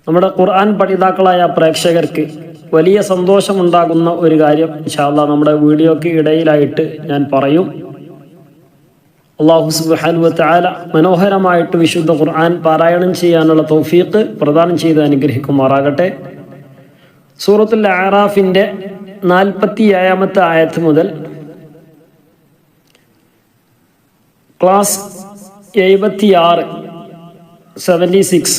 നമ്മുടെ ഖുർആൻ പഠിതാക്കളായ പ്രേക്ഷകർക്ക് വലിയ സന്തോഷമുണ്ടാകുന്ന ഒരു കാര്യം ഇൻഷാ അല്ലാഹ് നമ്മുടെ വീഡിയോയ്ക്ക് ഇടയിലായിട്ട് ഞാൻ പറയും. അല്ലാഹു സുബ്ഹാനഹു വ തആല മനോഹരമായിട്ട് വിശുദ്ധ ഖുർആൻ പാരായണം ചെയ്യാനുള്ള തൗഫീഖ് പ്രദാനം ചെയ്ത് അനുഗ്രഹിക്കുമാറാകട്ടെ. സൂറത്തുൽ അഅറാഫിന്റെ 47-ാമത്തെ ആയത്ത് മുതൽ ക്ലാസ് 76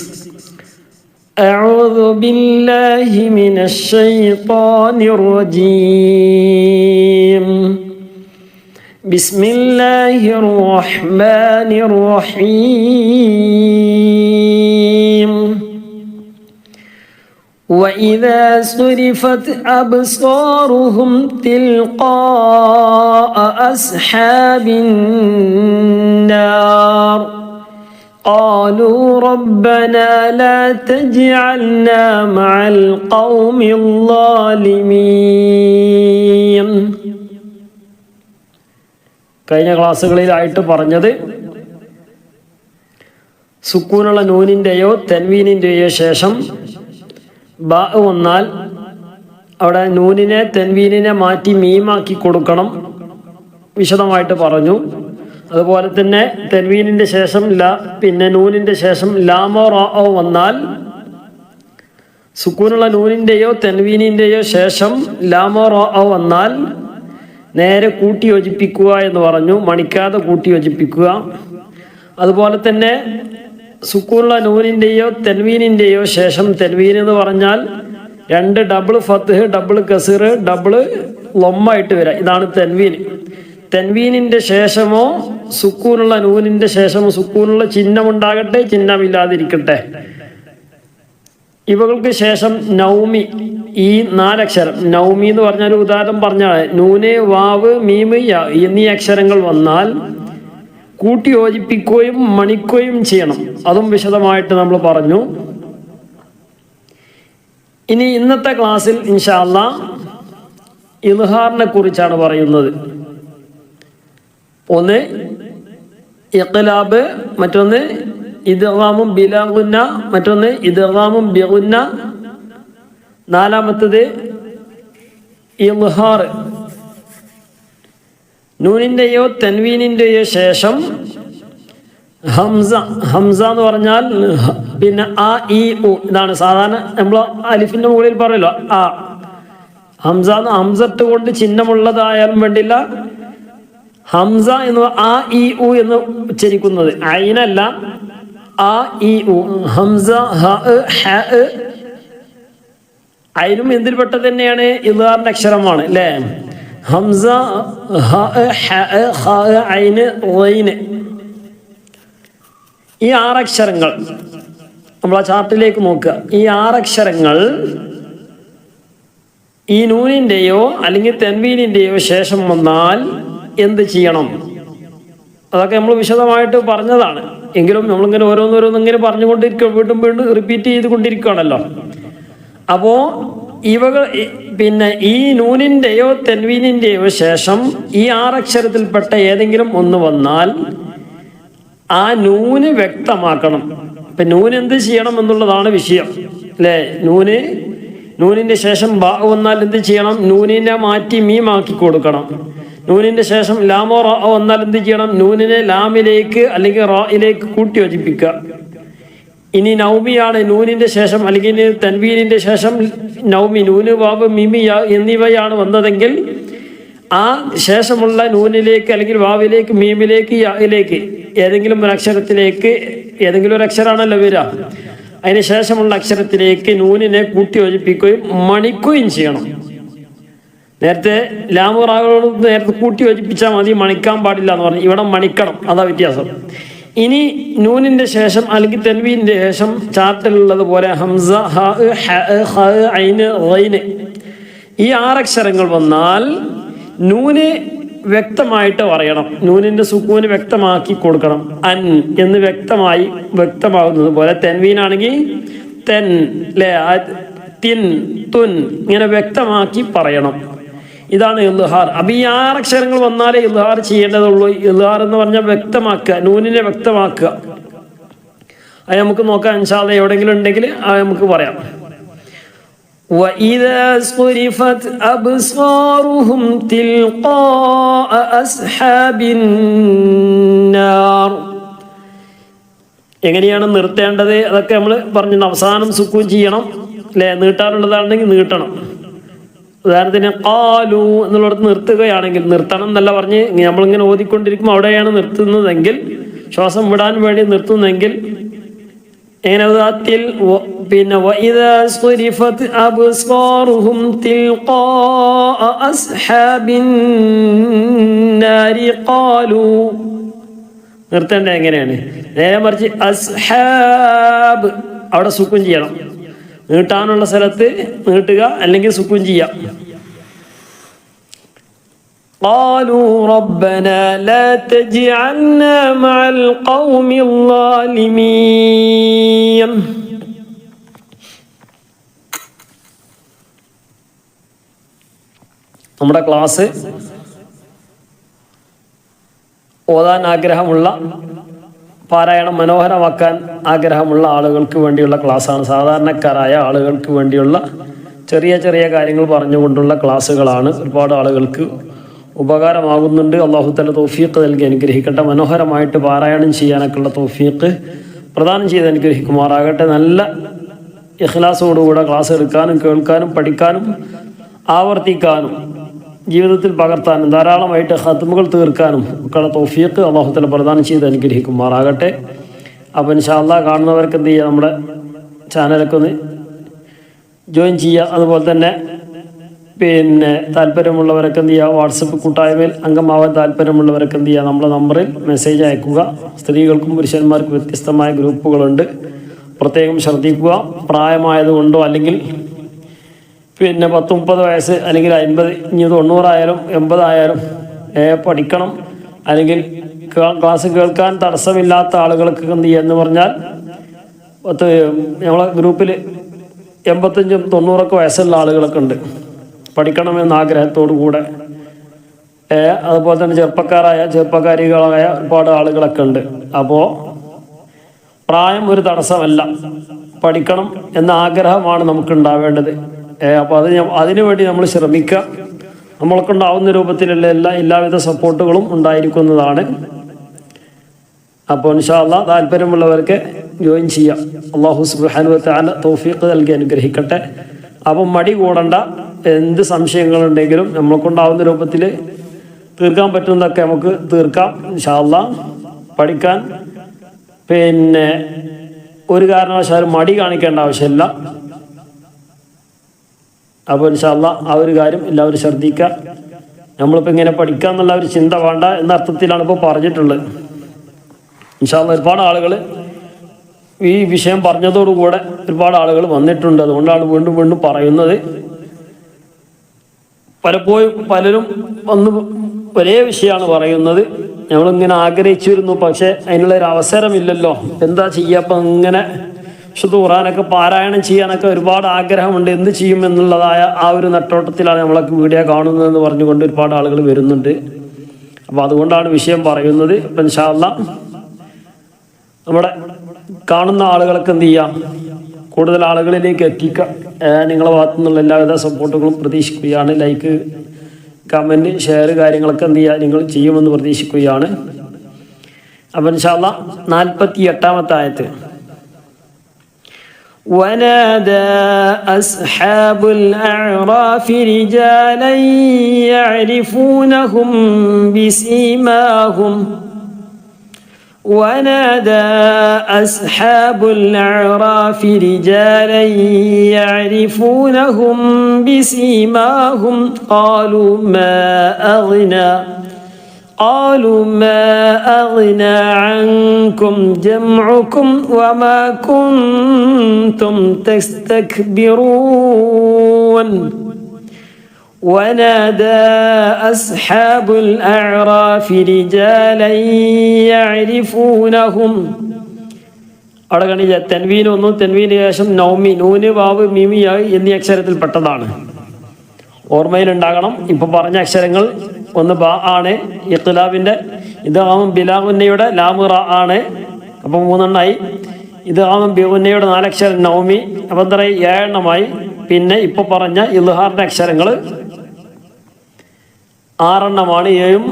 أعوذ بالله من الشيطان الرجيم بسم الله الرحمن الرحيم وإذا صرفت أبصارهم تلقاء أصحاب النار قالوا ربنا لا تجعلنا مع القوم الظالمين. കഴിഞ്ഞ ക്ലാസ്സുകളിലായിട്ട് പറഞ്ഞത് സുക്കൂനുള്ള നൂനിൻ്റെയോ തെൻവീനിൻ്റെയോ ശേഷം ബാ വന്നാൽ അവിടെ നൂനിനെ തെൻവീനിനെ മാറ്റി മീമാക്കി കൊടുക്കണം, വിശദമായിട്ട് പറഞ്ഞു. അതുപോലെ തന്നെ തെൻവീനിൻ്റെ ശേഷം പിന്നെ നൂനിൻ്റെ ശേഷം ലാമോ റാഓ വന്നാൽ സുക്കൂനുള്ള നൂനിൻ്റെയോ തെൻവീനിൻ്റെയോ ശേഷം ലാമോ റാഓ വന്നാൽ നേരെ കൂട്ടി യോജിപ്പിക്കുക എന്ന് പറഞ്ഞു, മണിക്കാതെ കൂട്ടി യോജിപ്പിക്കുക. അതുപോലെ തന്നെ സുക്കൂനുള്ള നൂനിൻ്റെയോ തെൻവീനിൻ്റെയോ ശേഷം തെൻവീൻ എന്ന് പറഞ്ഞാൽ 2 ഡബിൾ ഫത്ത്ഹ്, ഡബിൾ കസീർ, ഡബിൾ ലൊമ്മായിട്ട് വരാം. ഇതാണ് തെൻവീൻ. തെൻവീനിൻ്റെ ശേഷമോ സുക്കൂനുള്ള നൂനിൻ്റെ ശേഷമോ സുക്കൂനുള്ള ചിഹ്നമുണ്ടാകട്ടെ, ചിഹ്നമില്ലാതിരിക്കട്ടെ. ഇവകൾക്ക് ശേഷം നൗമി, ഈ 4 അക്ഷരം നൗമി എന്ന് പറഞ്ഞാൽ ഉദാഹരണം പറഞ്ഞാൽ നൂന്, വാവ്, മീമ്, യാ എന്നീ അക്ഷരങ്ങൾ വന്നാൽ കൂട്ടി യോജിപ്പിക്കുകയും മണിക്കുകയും ചെയ്യണം. അതും വിശദമായിട്ട് നമ്മൾ പറഞ്ഞു. ഇനി ഇന്നത്തെ ക്ലാസ്സിൽ ഇൻഷാ അല്ലാഹ് ഇൽഹാറിനെ കുറിച്ചാണ് പറയുന്നത്. ഒന്ന് ഇഖ്ലാബ്, മറ്റൊന്ന് ഇദ്ഗാമും ബിലാ ഗുന്ന, മറ്റൊന്ന് ഇദ്ഗാമും ബിഗുന്ന, 4-മത്തത് ഇൽഹാർ. നൂനിൻ്റെയോ തെൻവീനിൻ്റെയോ ശേഷം ഹംസ എന്ന് പറഞ്ഞാൽ പിന്നെ ആ ഇ ഉ, ഇതാണ് സാധാരണ നമ്മൾ അലിഫിൻ്റെ മുകളിൽ പറയല്ലോ ആ. ഹംസത്ത് കൊണ്ട് ചിഹ്നമുള്ളതായാലും വേണ്ടില്ല. ഹംസ എന്ന് ആ ഇ ഉ എന്ന് ഉച്ചരിക്കുന്നത് ഐനല്ല, ആ ഇ ഉ. ഹംസ, ഹ, ഹ, ഐനും എന്തിൽപ്പെട്ടത് തന്നെയാണ്? ഇദ്ഗാറിന്റെ അക്ഷരമാണ് അല്ലേ? ഹംസ, ഹ, ഹ, ഖ, ഐന്, ഗൈന്. ഈ 6 അക്ഷരങ്ങൾ നമ്മൾ ആ ചാർട്ടിലേക്ക് നോക്കുക. ഈ 6 അക്ഷരങ്ങൾ ഈ നൂനിൻ്റെയോ അല്ലെങ്കിൽ തെൻവീനിൻ്റെയോ ശേഷം വന്നാൽ എന്ത് ചെയ്യണം? അതൊക്കെ നമ്മൾ വിശദമായിട്ട് പറഞ്ഞതാണ്. എങ്കിലും നമ്മളിങ്ങനെ ഓരോന്നിങ്ങനെ പറഞ്ഞുകൊണ്ടിരിക്കുക, വീണ്ടും റിപ്പീറ്റ് ചെയ്തുകൊണ്ടിരിക്കുകയാണല്ലോ. അപ്പോൾ ഇവകൾ പിന്നെ ഈ നൂനിൻ്റെയോ തെൻവീനിൻ്റെയോ ശേഷം ഈ 6 അക്ഷരത്തിൽപ്പെട്ട ഏതെങ്കിലും ഒന്ന് വന്നാൽ ആ നൂന് വ്യക്തമാക്കണം. ഇപ്പം നൂന് എന്ത് ചെയ്യണം എന്നുള്ളതാണ് വിഷയം അല്ലേ? നൂനിൻ്റെ ശേഷം ബാ വന്നാൽ എന്ത് ചെയ്യണം? നൂനിനെ മാറ്റി മീമാക്കി കൊടുക്കണം. നൂനിൻ്റെ ശേഷം ലാമോ റാ വന്നാൽ എന്ത് ചെയ്യണം? നൂനിനെ ലാമിലേക്ക് അല്ലെങ്കിൽ റായിലേക്ക് കൂട്ടി യോജിപ്പിക്കുക. ഇനി നൗമിയാണ് നൂനിൻ്റെ ശേഷം അല്ലെങ്കിൽ തൻവീനിൻ്റെ ശേഷം നൗമി, നൂന്, വാവ്, മിമി, യാ എന്നിവയാണ് വന്നതെങ്കിൽ ആ ശേഷമുള്ള നൂനിലേക്ക് അല്ലെങ്കിൽ വാവിലേക്ക്, മീമിലേക്ക്, യായിലേക്ക് ഏതെങ്കിലും ഒരു അക്ഷരത്തിലേക്ക്, ഏതെങ്കിലും ഒരു അക്ഷരമാണല്ലോ വരിക, അതിന് ശേഷമുള്ള അക്ഷരത്തിലേക്ക് നൂനിനെ കൂട്ടി യോജിപ്പിക്കുകയും മണിക്കുകയും ചെയ്യണം. നേരത്തെ ലാമുറാകളോട് നേരത്തെ കൂട്ടി യോജിപ്പിച്ചാൽ മതി, മണിക്കാൻ പാടില്ല എന്ന് പറഞ്ഞു. ഇവിടെ മണിക്കണം, അതാ വ്യത്യാസം. ഇനി നൂനിൻ്റെ ശേഷം അല്ലെങ്കിൽ തെൻവീനിൻ്റെ ശേഷം ചാർട്ടിലുള്ളത് പോലെ ഹംസ, ഹ, ഹ, ഖ, ഐന്, ഗൈന് ഈ 6 അക്ഷരങ്ങൾ വന്നാൽ നൂന് വ്യക്തമായിട്ട് പറയണം. നൂനിൻ്റെ സുക്കൂന് വ്യക്തമാക്കി കൊടുക്കണം. അൻ എന്ന് വ്യക്തമാകുന്നത് പോലെ തെൻവീനാണെങ്കിൽ തെൻ, അല്ലേ, തിൻ, തുൻ ഇങ്ങനെ വ്യക്തമാക്കി പറയണം. ഇതാണ് ഇൽഹാർ. അപ്പം ഈ 6 അക്ഷരങ്ങൾ വന്നാലേ ഇൽഹാർ ചെയ്യേണ്ടതുള്ളൂ. ഇൽഹാർ എന്ന് പറഞ്ഞാൽ വ്യക്തമാക്കുക, നൂനിനെ വ്യക്തമാക്കുക. അത് നമുക്ക് നോക്കാം ഇൻഷാ അല്ലാഹ്. എവിടെയെങ്കിലും ഉണ്ടെങ്കിൽ അത് നമുക്ക് പറയാം. وَإِذَا صُرِفَتْ أَبْصَارُهُمْ تِلْقَاءَ أَصْحَابِ النَّارِ. എങ്ങനെയാണ് നിർത്തേണ്ടത് അതൊക്കെ നമ്മൾ പറഞ്ഞു. അവസാനം സുക്കൂൻ ചെയ്യണം അല്ലേ? നീട്ടാനുള്ളതാണെങ്കിൽ നീട്ടണം. ഉദാഹരണത്തിന് ഖാലു എന്നുള്ളിടത്ത് നിർത്തുകയാണെങ്കിൽ, നിർത്തണം എന്നല്ല പറഞ്ഞ് നമ്മളിങ്ങനെ ഓതിക്കൊണ്ടിരിക്കുമ്പോൾ അവിടെയാണ് നിർത്തുന്നതെങ്കിൽ, ശ്വാസം വിടാൻ വേണ്ടി നിർത്തുന്നെങ്കിൽ എങ്ങനെ പിന്നെ وَإِذَا صُرِفَتْ أَبْصَارُهُمْ تِلْقَاءَ أَصْحَابِ النَّارِ قَالُوا. നിർത്തേണ്ടത് എങ്ങനെയാണ്? നേരെ മറിച്ച് അസ്ഹാബ് അവിടെ സുക്കൂൻ ചെയ്യണം. നീട്ടാനുള്ള സ്ഥലത്ത് നീട്ടുക, അല്ലെങ്കിൽ സുക്കൂൻ ചെയ്യാം. قالوا ربنا لا تجعلنا مع القوم الظالمين. നമ്മുടെ ക്ലാസ് ഓതാൻ ആഗ്രഹമുള്ള, പാരായണം മനോഹരമാക്കാൻ ആഗ്രഹമുള്ള ആളുകൾക്ക് വേണ്ടിയുള്ള ക്ലാസ്സാണ്. സാധാരണക്കാരായ ആളുകൾക്ക് വേണ്ടിയുള്ള ചെറിയ ചെറിയ കാര്യങ്ങൾ പറഞ്ഞുകൊണ്ടുള്ള ക്ലാസ്സുകളാണ്. ഒരുപാട് ആളുകൾക്ക് ഉപകാരമാകുന്നുണ്ട്. അള്ളാഹു തആല തൗഫീഖ് നൽകി അനുഗ്രഹിക്കട്ടെ. മനോഹരമായിട്ട് പാരായണം ചെയ്യാനൊക്കെയുള്ള തൗഫീഖ് പ്രദാനം ചെയ്ത് അനുഗ്രഹിക്കുമാറാകട്ടെ. നല്ല ഇഖ്ലാസോടുകൂടെ ക്ലാസ് എടുക്കാനും കേൾക്കാനും പഠിക്കാനും ആവർത്തിക്കാനും ജീവിതത്തിൽ പകർത്താനും ധാരാളമായിട്ട് ഖത്മുകൾ തീർക്കാനും ഒക്കെയുള്ള തൗഫീഖ് അള്ളാഹു തആല പ്രദാനം ചെയ്ത് അനുഗ്രഹിക്കുമാറാകട്ടെ. അപ്പോൾ ഇൻഷാ അല്ലാഹ് കാണുന്നവർക്ക് എന്ത് ചെയ്യുക, നമ്മുടെ ചാനലൊക്കെ ഒന്ന് ജോയിൻ ചെയ്യുക. അതുപോലെ തന്നെ പിന്നെ താല്പര്യമുള്ളവരൊക്കെ എന്ത് ചെയ്യുക, വാട്സപ്പ് കൂട്ടായ്മയിൽ അംഗമാവാൻ താല്പര്യമുള്ളവരൊക്കെ എന്ത് ചെയ്യുക, നമ്മളെ നമ്പറിൽ മെസ്സേജ് അയക്കുക. സ്ത്രീകൾക്കും പുരുഷന്മാർക്കും വ്യത്യസ്തമായ ഗ്രൂപ്പുകളുണ്ട്, പ്രത്യേകം ശ്രദ്ധിക്കുക. പ്രായമായതുകൊണ്ടോ അല്ലെങ്കിൽ പിന്നെ 10-30 വയസ്സ് അല്ലെങ്കിൽ 50, ഇനി 90 ആയാലും 80 ആയാലും പഠിക്കണം, അല്ലെങ്കിൽ ക്ലാസ് കേൾക്കാൻ തടസ്സമില്ലാത്ത ആളുകൾക്ക് എന്ത് ചെയ്യുക എന്ന് പറഞ്ഞാൽ, നമ്മളെ ഗ്രൂപ്പിൽ 85-90 വയസ്സുള്ള ആളുകളൊക്കെ ഉണ്ട്, പഠിക്കണമെന്ന ആഗ്രഹത്തോടു കൂടെ. അതുപോലെ തന്നെ ചെറുപ്പക്കാരികളായ ഒരുപാട് ആളുകളൊക്കെ ഉണ്ട്. അപ്പോൾ പ്രായം ഒരു തടസ്സമല്ല, പഠിക്കണം എന്ന ആഗ്രഹമാണ് നമുക്ക് ഉണ്ടാവേണ്ടത്. അപ്പോൾ അതിനു വേണ്ടി നമ്മൾ ശ്രമിക്കുക. നമ്മൾക്കുണ്ടാവുന്ന രൂപത്തിലുള്ള എല്ലാവിധ സപ്പോർട്ടുകളും ഉണ്ടായിരിക്കുന്നതാണ്. അപ്പോൾ ഇൻഷാ അല്ലാഹ് താല്പര്യമുള്ളവർക്ക് ജോയിൻ ചെയ്യാം. അല്ലാഹു സുബ്ഹാനഹു വ തആല തൗഫീഖ് നൽകി അനുഗ്രഹിക്കട്ടെ. അപ്പം മടി കൂടണ്ട. എന്ത് സംശയങ്ങളുണ്ടെങ്കിലും നമ്മൾക്കുണ്ടാവുന്ന രൂപത്തിൽ തീർക്കാൻ പറ്റുന്നതൊക്കെ നമുക്ക് തീർക്കാം ഇൻഷാ അല്ലാഹ്. പഠിക്കാൻ പിന്നെ ഒരു കാരണവശാലും മടി കാണിക്കേണ്ട ആവശ്യമില്ല. അപ്പോൾ ഇൻഷാ അല്ലാഹ് ആ ഒരു കാര്യം എല്ലാവരും ശ്രദ്ധിക്കുക. നമ്മളിപ്പോൾ ഇങ്ങനെ പഠിക്കുക എന്നുള്ള ഒരു ചിന്ത വേണ്ട എന്ന അർത്ഥത്തിലാണ് ഇപ്പോൾ പറഞ്ഞിട്ടുള്ളത്. ഇൻഷാ അല്ലാഹ് ഒരുപാട് ആളുകൾ ഈ വിഷയം പറഞ്ഞതോടുകൂടെ ഒരുപാട് ആളുകൾ വന്നിട്ടുണ്ട്. അതുകൊണ്ടാണ് വീണ്ടും വീണ്ടും പറയുന്നത്. പലപ്പോഴും പലരും ഒരേ വിഷയമാണ് പറയുന്നത്. നമ്മളിങ്ങനെ ആഗ്രഹിച്ചിരുന്നു, പക്ഷേ അതിനുള്ളൊരു അവസരമില്ലല്ലോ, എന്താ ചെയ്യുക? അപ്പം ഇങ്ങനെ വിശുദ്ധ ഖുർആനൊക്കെ പാരായണം ചെയ്യാനൊക്കെ ഒരുപാട് ആഗ്രഹമുണ്ട്, എന്ത് ചെയ്യും എന്നുള്ളതായ ആ ഒരു നെട്ടോട്ടത്തിലാണ് നമ്മളൊക്കെ വീഡിയോ കാണുന്നതെന്ന് പറഞ്ഞുകൊണ്ട് ഒരുപാട് ആളുകൾ വരുന്നുണ്ട്. അപ്പോൾ അതുകൊണ്ടാണ് വിഷയം പറയുന്നത്. അപ്പം ഇൻഷാ അല്ലാഹ് നമ്മുടെ കാണുന്ന ആളുകളൊക്കെ എന്ത് ചെയ്യാം, കൂടുതൽ ആളുകളിലേക്ക് എത്തിക്കുക. നിങ്ങളുടെ ഭാഗത്തു നിന്നുള്ള എല്ലാവിധ സപ്പോർട്ടുകളും പ്രതീക്ഷിക്കുകയാണ്. ലൈക്ക്, കമൻറ്റ്, ഷെയർ കാര്യങ്ങളൊക്കെ എന്ത് ചെയ്യുക, നിങ്ങൾ ചെയ്യുമെന്ന് പ്രതീക്ഷിക്കുകയാണ്. അപ്പം ഇൻഷാ അല്ലാഹ് 48-ാമത്തെ ആയത്ത്. ونادى أصحاب الأعراف رجالا يعرفونهم بسيماهم ونادى أصحاب الأعراف رجالا يعرفونهم بسيماهم قالوا ما أغنى عنكم جمعكم وما كنتم تستكبرون ونادى أصحاب الأعراف رجالا يعرفونهم. അവിടെ കണ്ടില്ല, തെൻവീൻ ഒന്നും തെൻവീന് ശേഷം നൗമി, നൂന്, വാവ്, മീമി എന്നീ അക്ഷരത്തിൽപ്പെട്ടതാണ്. ഓർമ്മയിലുണ്ടാകണം. ഇപ്പൊ പറഞ്ഞ അക്ഷരങ്ങൾ ഒന്ന് ബ ആണ്, ഇഖ്ലാബിന്റെ ഇദ്ഗാം ബിലാ ഗുന്നയുടെ ലാം റ ആണ്. അപ്പം 3 എണ്ണമായി. ഇദ്ഗാം ബിഗുന്നയുടെ 4 അക്ഷരം നൗമി. അപ്പം എന്താ പറയുക, 7 എണ്ണമായി. പിന്നെ ഇപ്പൊ പറഞ്ഞ ഇൽഹാറിന്റെ അക്ഷരങ്ങൾ 6 എണ്ണമാണ്. 7ഉം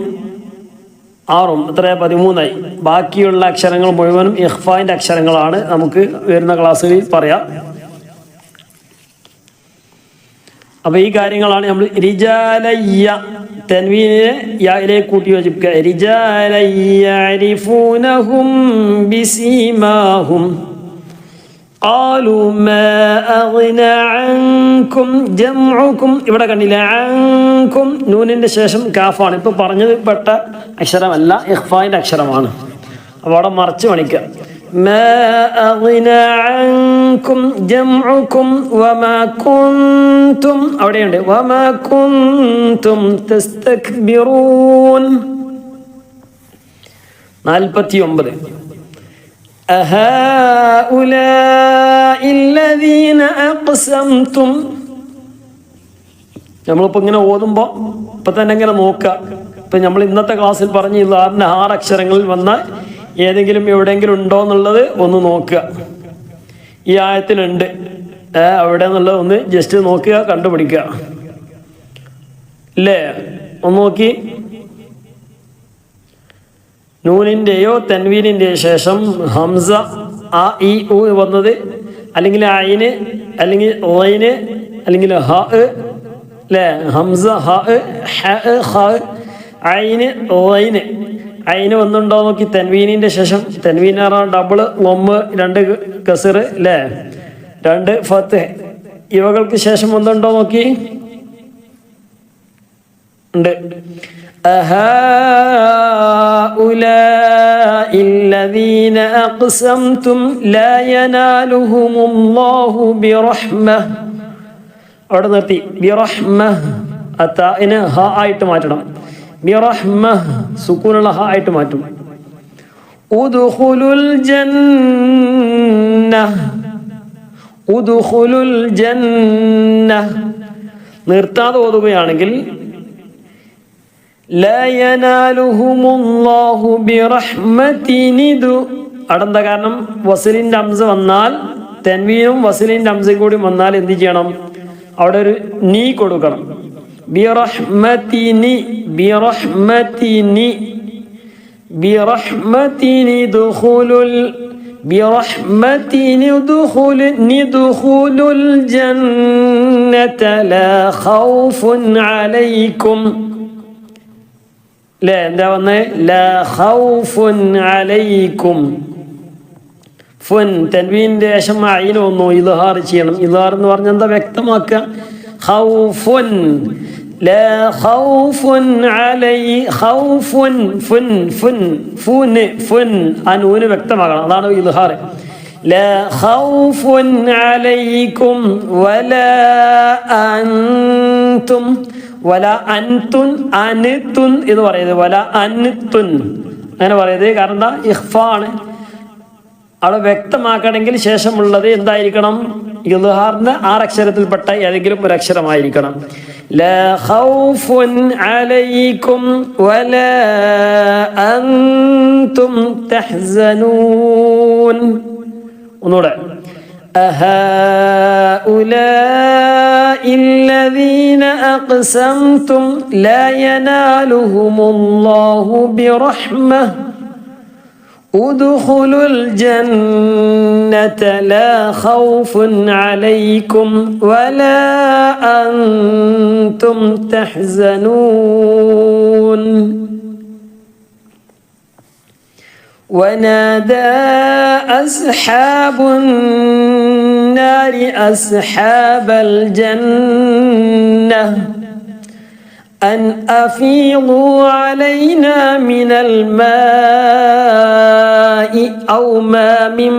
6ഉം എത്രയാ, 13ആയി. ബാക്കിയുള്ള അക്ഷരങ്ങൾ മുഴുവനും ഇഖ്ഫാന്റെ അക്ഷരങ്ങളാണ്. നമുക്ക് വരുന്ന ക്ലാസ്സുകളിൽ പറയാം. അപ്പൊ ഈ കാര്യങ്ങളാണ് നമ്മൾ റിജാലയ്യ തൻവീനെ യായിലേക്ക് കൂട്ടി യോജിപ്പിക്കുക. റിജാലയ്യ യഅരിഫൂനഹും ബിസീമാഹും ഖാലൂ മാ അഗ്ന അൻകും ജംഉകും. ഇവിടെ കണ്ടില്ല, അൻകും നൂനിന്റെ ശേഷം കാഫാണ്. ഇപ്പൊ പറഞ്ഞത് പെട്ട അക്ഷരമല്ല, ഇഖ്ഫാന്റെ അക്ഷരമാണ്. അപ്പോൾ അവിടെ മറച്ച് പണിക്കുക. മാ അഗ്ന അൻകും ജംഉകും വമാ കുൻതും, അവിടെയുണ്ട് വമാ കുൻതും തസ്തക്ബിറൂൻ. 49 അഹാഉലാഇ അല്ലദീന അഖ്സംതും. നമ്മളിപ്പോൾ ഇങ്ങനെ ഓതുമ്പോൾ ഇപ്പം തന്നെ ഇങ്ങനെ നോക്കുക. ഇപ്പം നമ്മൾ ഇന്നത്തെ ക്ലാസ്സിൽ പറഞ്ഞ് ഇല്ലാറിൻ്റെ 6 അക്ഷരങ്ങളിൽ വന്ന ഏതെങ്കിലും എവിടെയെങ്കിലും ഉണ്ടോ എന്നുള്ളത് ഒന്ന് നോക്കുക. ഈ ആയത്തിലുണ്ട് അവിടെ എന്നുള്ളത് ഒന്ന് ജസ്റ്റ് നോക്കുക, കണ്ടുപിടിക്കുക. ഇല്ലേ, ഒന്ന് നോക്കി. നൂനിൻ്റെയോ തൻവീനിൻ്റെയോ ശേഷം ഹംസ ആ ഇ ഉ വന്നത്, അല്ലെങ്കിൽ ഐന്, അല്ലെങ്കിൽ റൈന്, അല്ലെങ്കിൽ ഹ അല്ലേ, ഹംസ ഹ ഹ ഖ ഐന് റൈന്. ഐന് വന്നുണ്ടോ നോക്കി. തൻവീനിൻ്റെ ശേഷം, തൻവീൻ ഡബിൾ ലൊമ്മ്, 2 കസർ അല്ലേ, 2 ഫത്ത്, ഇവകൾക്ക് ശേഷം വന്നുണ്ടോ നോക്കി. ഉണ്ട്. അഹാഉലാഇ അല്ലദീന അഖ്സംതും ലാ യനാലുഹുമുല്ലാഹു ബിറഹ്മഹ്. അവിടെ നിർത്തി. ബിറഹ്മഹ് അത്താഇനെ ഹ ആയിട്ട് മാറ്റണം. ബിറഹ്മഹ് സുക്കൂനുള്ള ഹ ആയിട്ട് മാറ്റും. ഉദ്ഖുലുൽ ജന്നഹ്, ഉദ്ഖുലുൽ ജന്നഹ് നിർത്താതെ ഓതുകയാണെങ്കിൽ ലാ യനാലുഹുമുല്ലാഹു ബിറഹ്മതിനിദു. അടെന്താ കാരണം, വസലിന്റെ ഹംസ വന്നാൽ, തൻവീനും വസലിന്റെ ഹംസയും കൂടി വന്നാൽ എന്ത് ചെയ്യണം, അവിടെ ഒരു നീ കൊടുക്കണം. ബിറഹ്മതിനി, ബിറഹ്മതിനി, ബിറഹ്മതിനി ദുഖുലുൽ, ബിറഹ്മതിനി ദുഖുലുൽ ജന്നത ലാ ഖൗഫുൻ അലൈക്കും. അല്ലേ, എന്താ വന്നേ, ലാ ഖൗഫുൻ അലൈക്കും. ഫുൻ തൻവീനിന്റെ ശേഷം ഐന് വന്നു, ഇദ്ഹാർ ചെയ്യണം. ഇദ്ഹാർ എന്ന് പറഞ്ഞാൽ എന്താ, വ്യക്തമാക്കുക. ഖൗഫുൻ ലാ ഖൗഫുൻ അലൈ, ഖൗഫുൻ ഫുൻ ഫുൻ ഫുൻ ഫുൻ, ആ നൂന് വ്യക്തമാക്കണം. അതാണ് ഇദ്ഹാർ. ലാ ഖൗഫുൻ അലൈക്കും വലാ അൻതും, വല അൻതുൻ, അൻതുൻ എന്ന് പറയുന്നത്, വല അൻതുൻ അങ്ങനെ പറയുന്നത്. കാരണം എന്താ, ഇഖ്ഫ ആണ്. അവിടെ വ്യക്തമാക്കണമെങ്കിൽ ശേഷമുള്ളത് എന്തായിരിക്കണം, ഇദ്ഹാറിന്റെ 6 അക്ഷരത്തിൽപ്പെട്ട ഏതെങ്കിലും ഒരു അക്ഷരമായിരിക്കണം. ലാ ഖൗഫുൻ അലൈക്കും വലാ അൻതും തഹ്സനൂൻ. ഒന്നുകൂടെ. അഹാഉലാഇ അല്ലദീന അഖ്സംതും ലാ യനാലുഹുമുല്ലാഹു ബിറഹ്മഹ് ഉദ്ഖുലുൽ ജന്നത ലാ ഖൗഫുൻ അലൈക്കും വലാ അൻതും തഹ്സനൂൻ. ونادى أصحاب النار أصحاب الجنة أن أفيضوا علينا من الماء أو ما من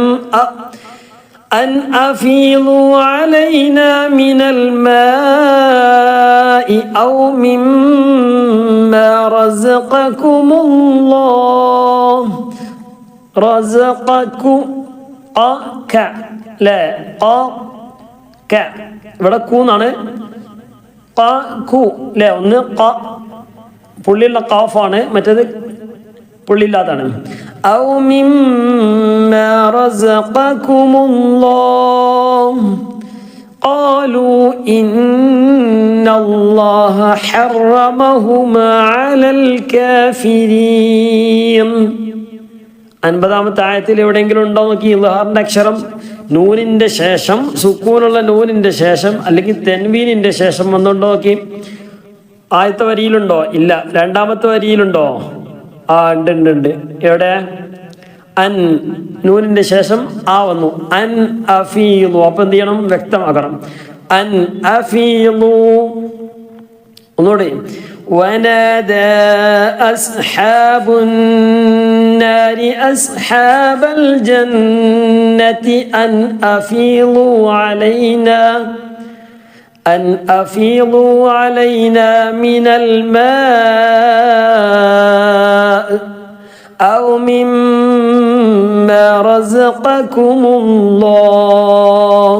أن أفيضوا علينا من الماء أو مما رزقكم الله റസഖക്കും ക ല ക ഇവിടെ കൂന്നാണ് ക കു ല്ലേ. ഒന്ന് ക പുള്ളിയുള്ള കാഫാണ്, മറ്റേത് പുള്ളിയില്ലാതാണ്. أو مما رزقكم الله قالوا إن الله حرمهما على الكافرين. 50-ാമത്തെ ആയത്തിൽ എവിടെയെങ്കിലും ഉണ്ടോ നോക്കി. ഇദ്ഹാറിന്റെ അക്ഷരം നൂനിന്റെ ശേഷം, സുക്കൂനുള്ള നൂനിന്റെ ശേഷം അല്ലെങ്കിൽ തെൻവീനിന്റെ ശേഷം വന്നുണ്ടോ നോക്കി. ആദ്യത്തെ വരിയിലുണ്ടോ? ഇല്ല. രണ്ടാമത്തെ വരിയിലുണ്ടോ? ഉണ്ട്. എവിടെ? അൻ, നൂനിന്റെ ശേഷം ആ വന്നു. അൻ അഫീലു. അപ്പൊ എന്ത് ചെയ്യണം? വ്യക്തമാക്കണം. അൻ അഫീലു. ഒന്നുകൂടി. ونادى أصحاب النار أصحاب الجنة أن أفيضوا علينا من الماء أو مما رزقكم الله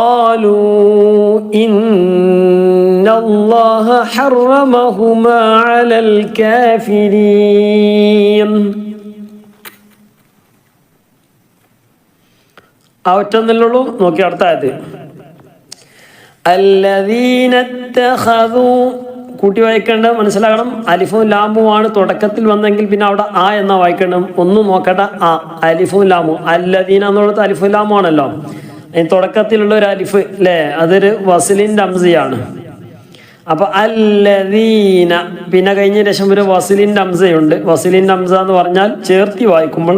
قالوا إن الله حرمهما على الكافرين. ആ ഒറ്റൊന്നല്ലുള്ളൂ. നോക്കി അടുത്ത ആയത്. الذين اتخذوا, കൂട്ടി വായിക്കേണ്ട മനസ്സിലാകണം. അലിഫും ലാമുമാണ് തുടക്കത്തിൽ വന്നെങ്കിൽ പിന്നെ അവിടെ ആ എന്നാ വായിക്കണം. ഒന്നും നോക്കട്ട. ആ അലിഫും ലാമും. അല്ലദീന എന്നുള്ളത് അലിഫും ലാമും ആണല്ലോ. തുടക്കത്തിലുള്ള ഒരു അലിഫ് അല്ലേ, അതൊരു വസിലിൻ്റെ അംസയാണ്. അപ്പൊ അല്ലദീന പിന്നെ കഴിഞ്ഞ ശേഷം ഒരു വസിലിൻ്റെ അംസയുണ്ട്. വസിലിൻ്റെ അംസ എന്ന് പറഞ്ഞാൽ ചേർത്തി വായിക്കുമ്പോൾ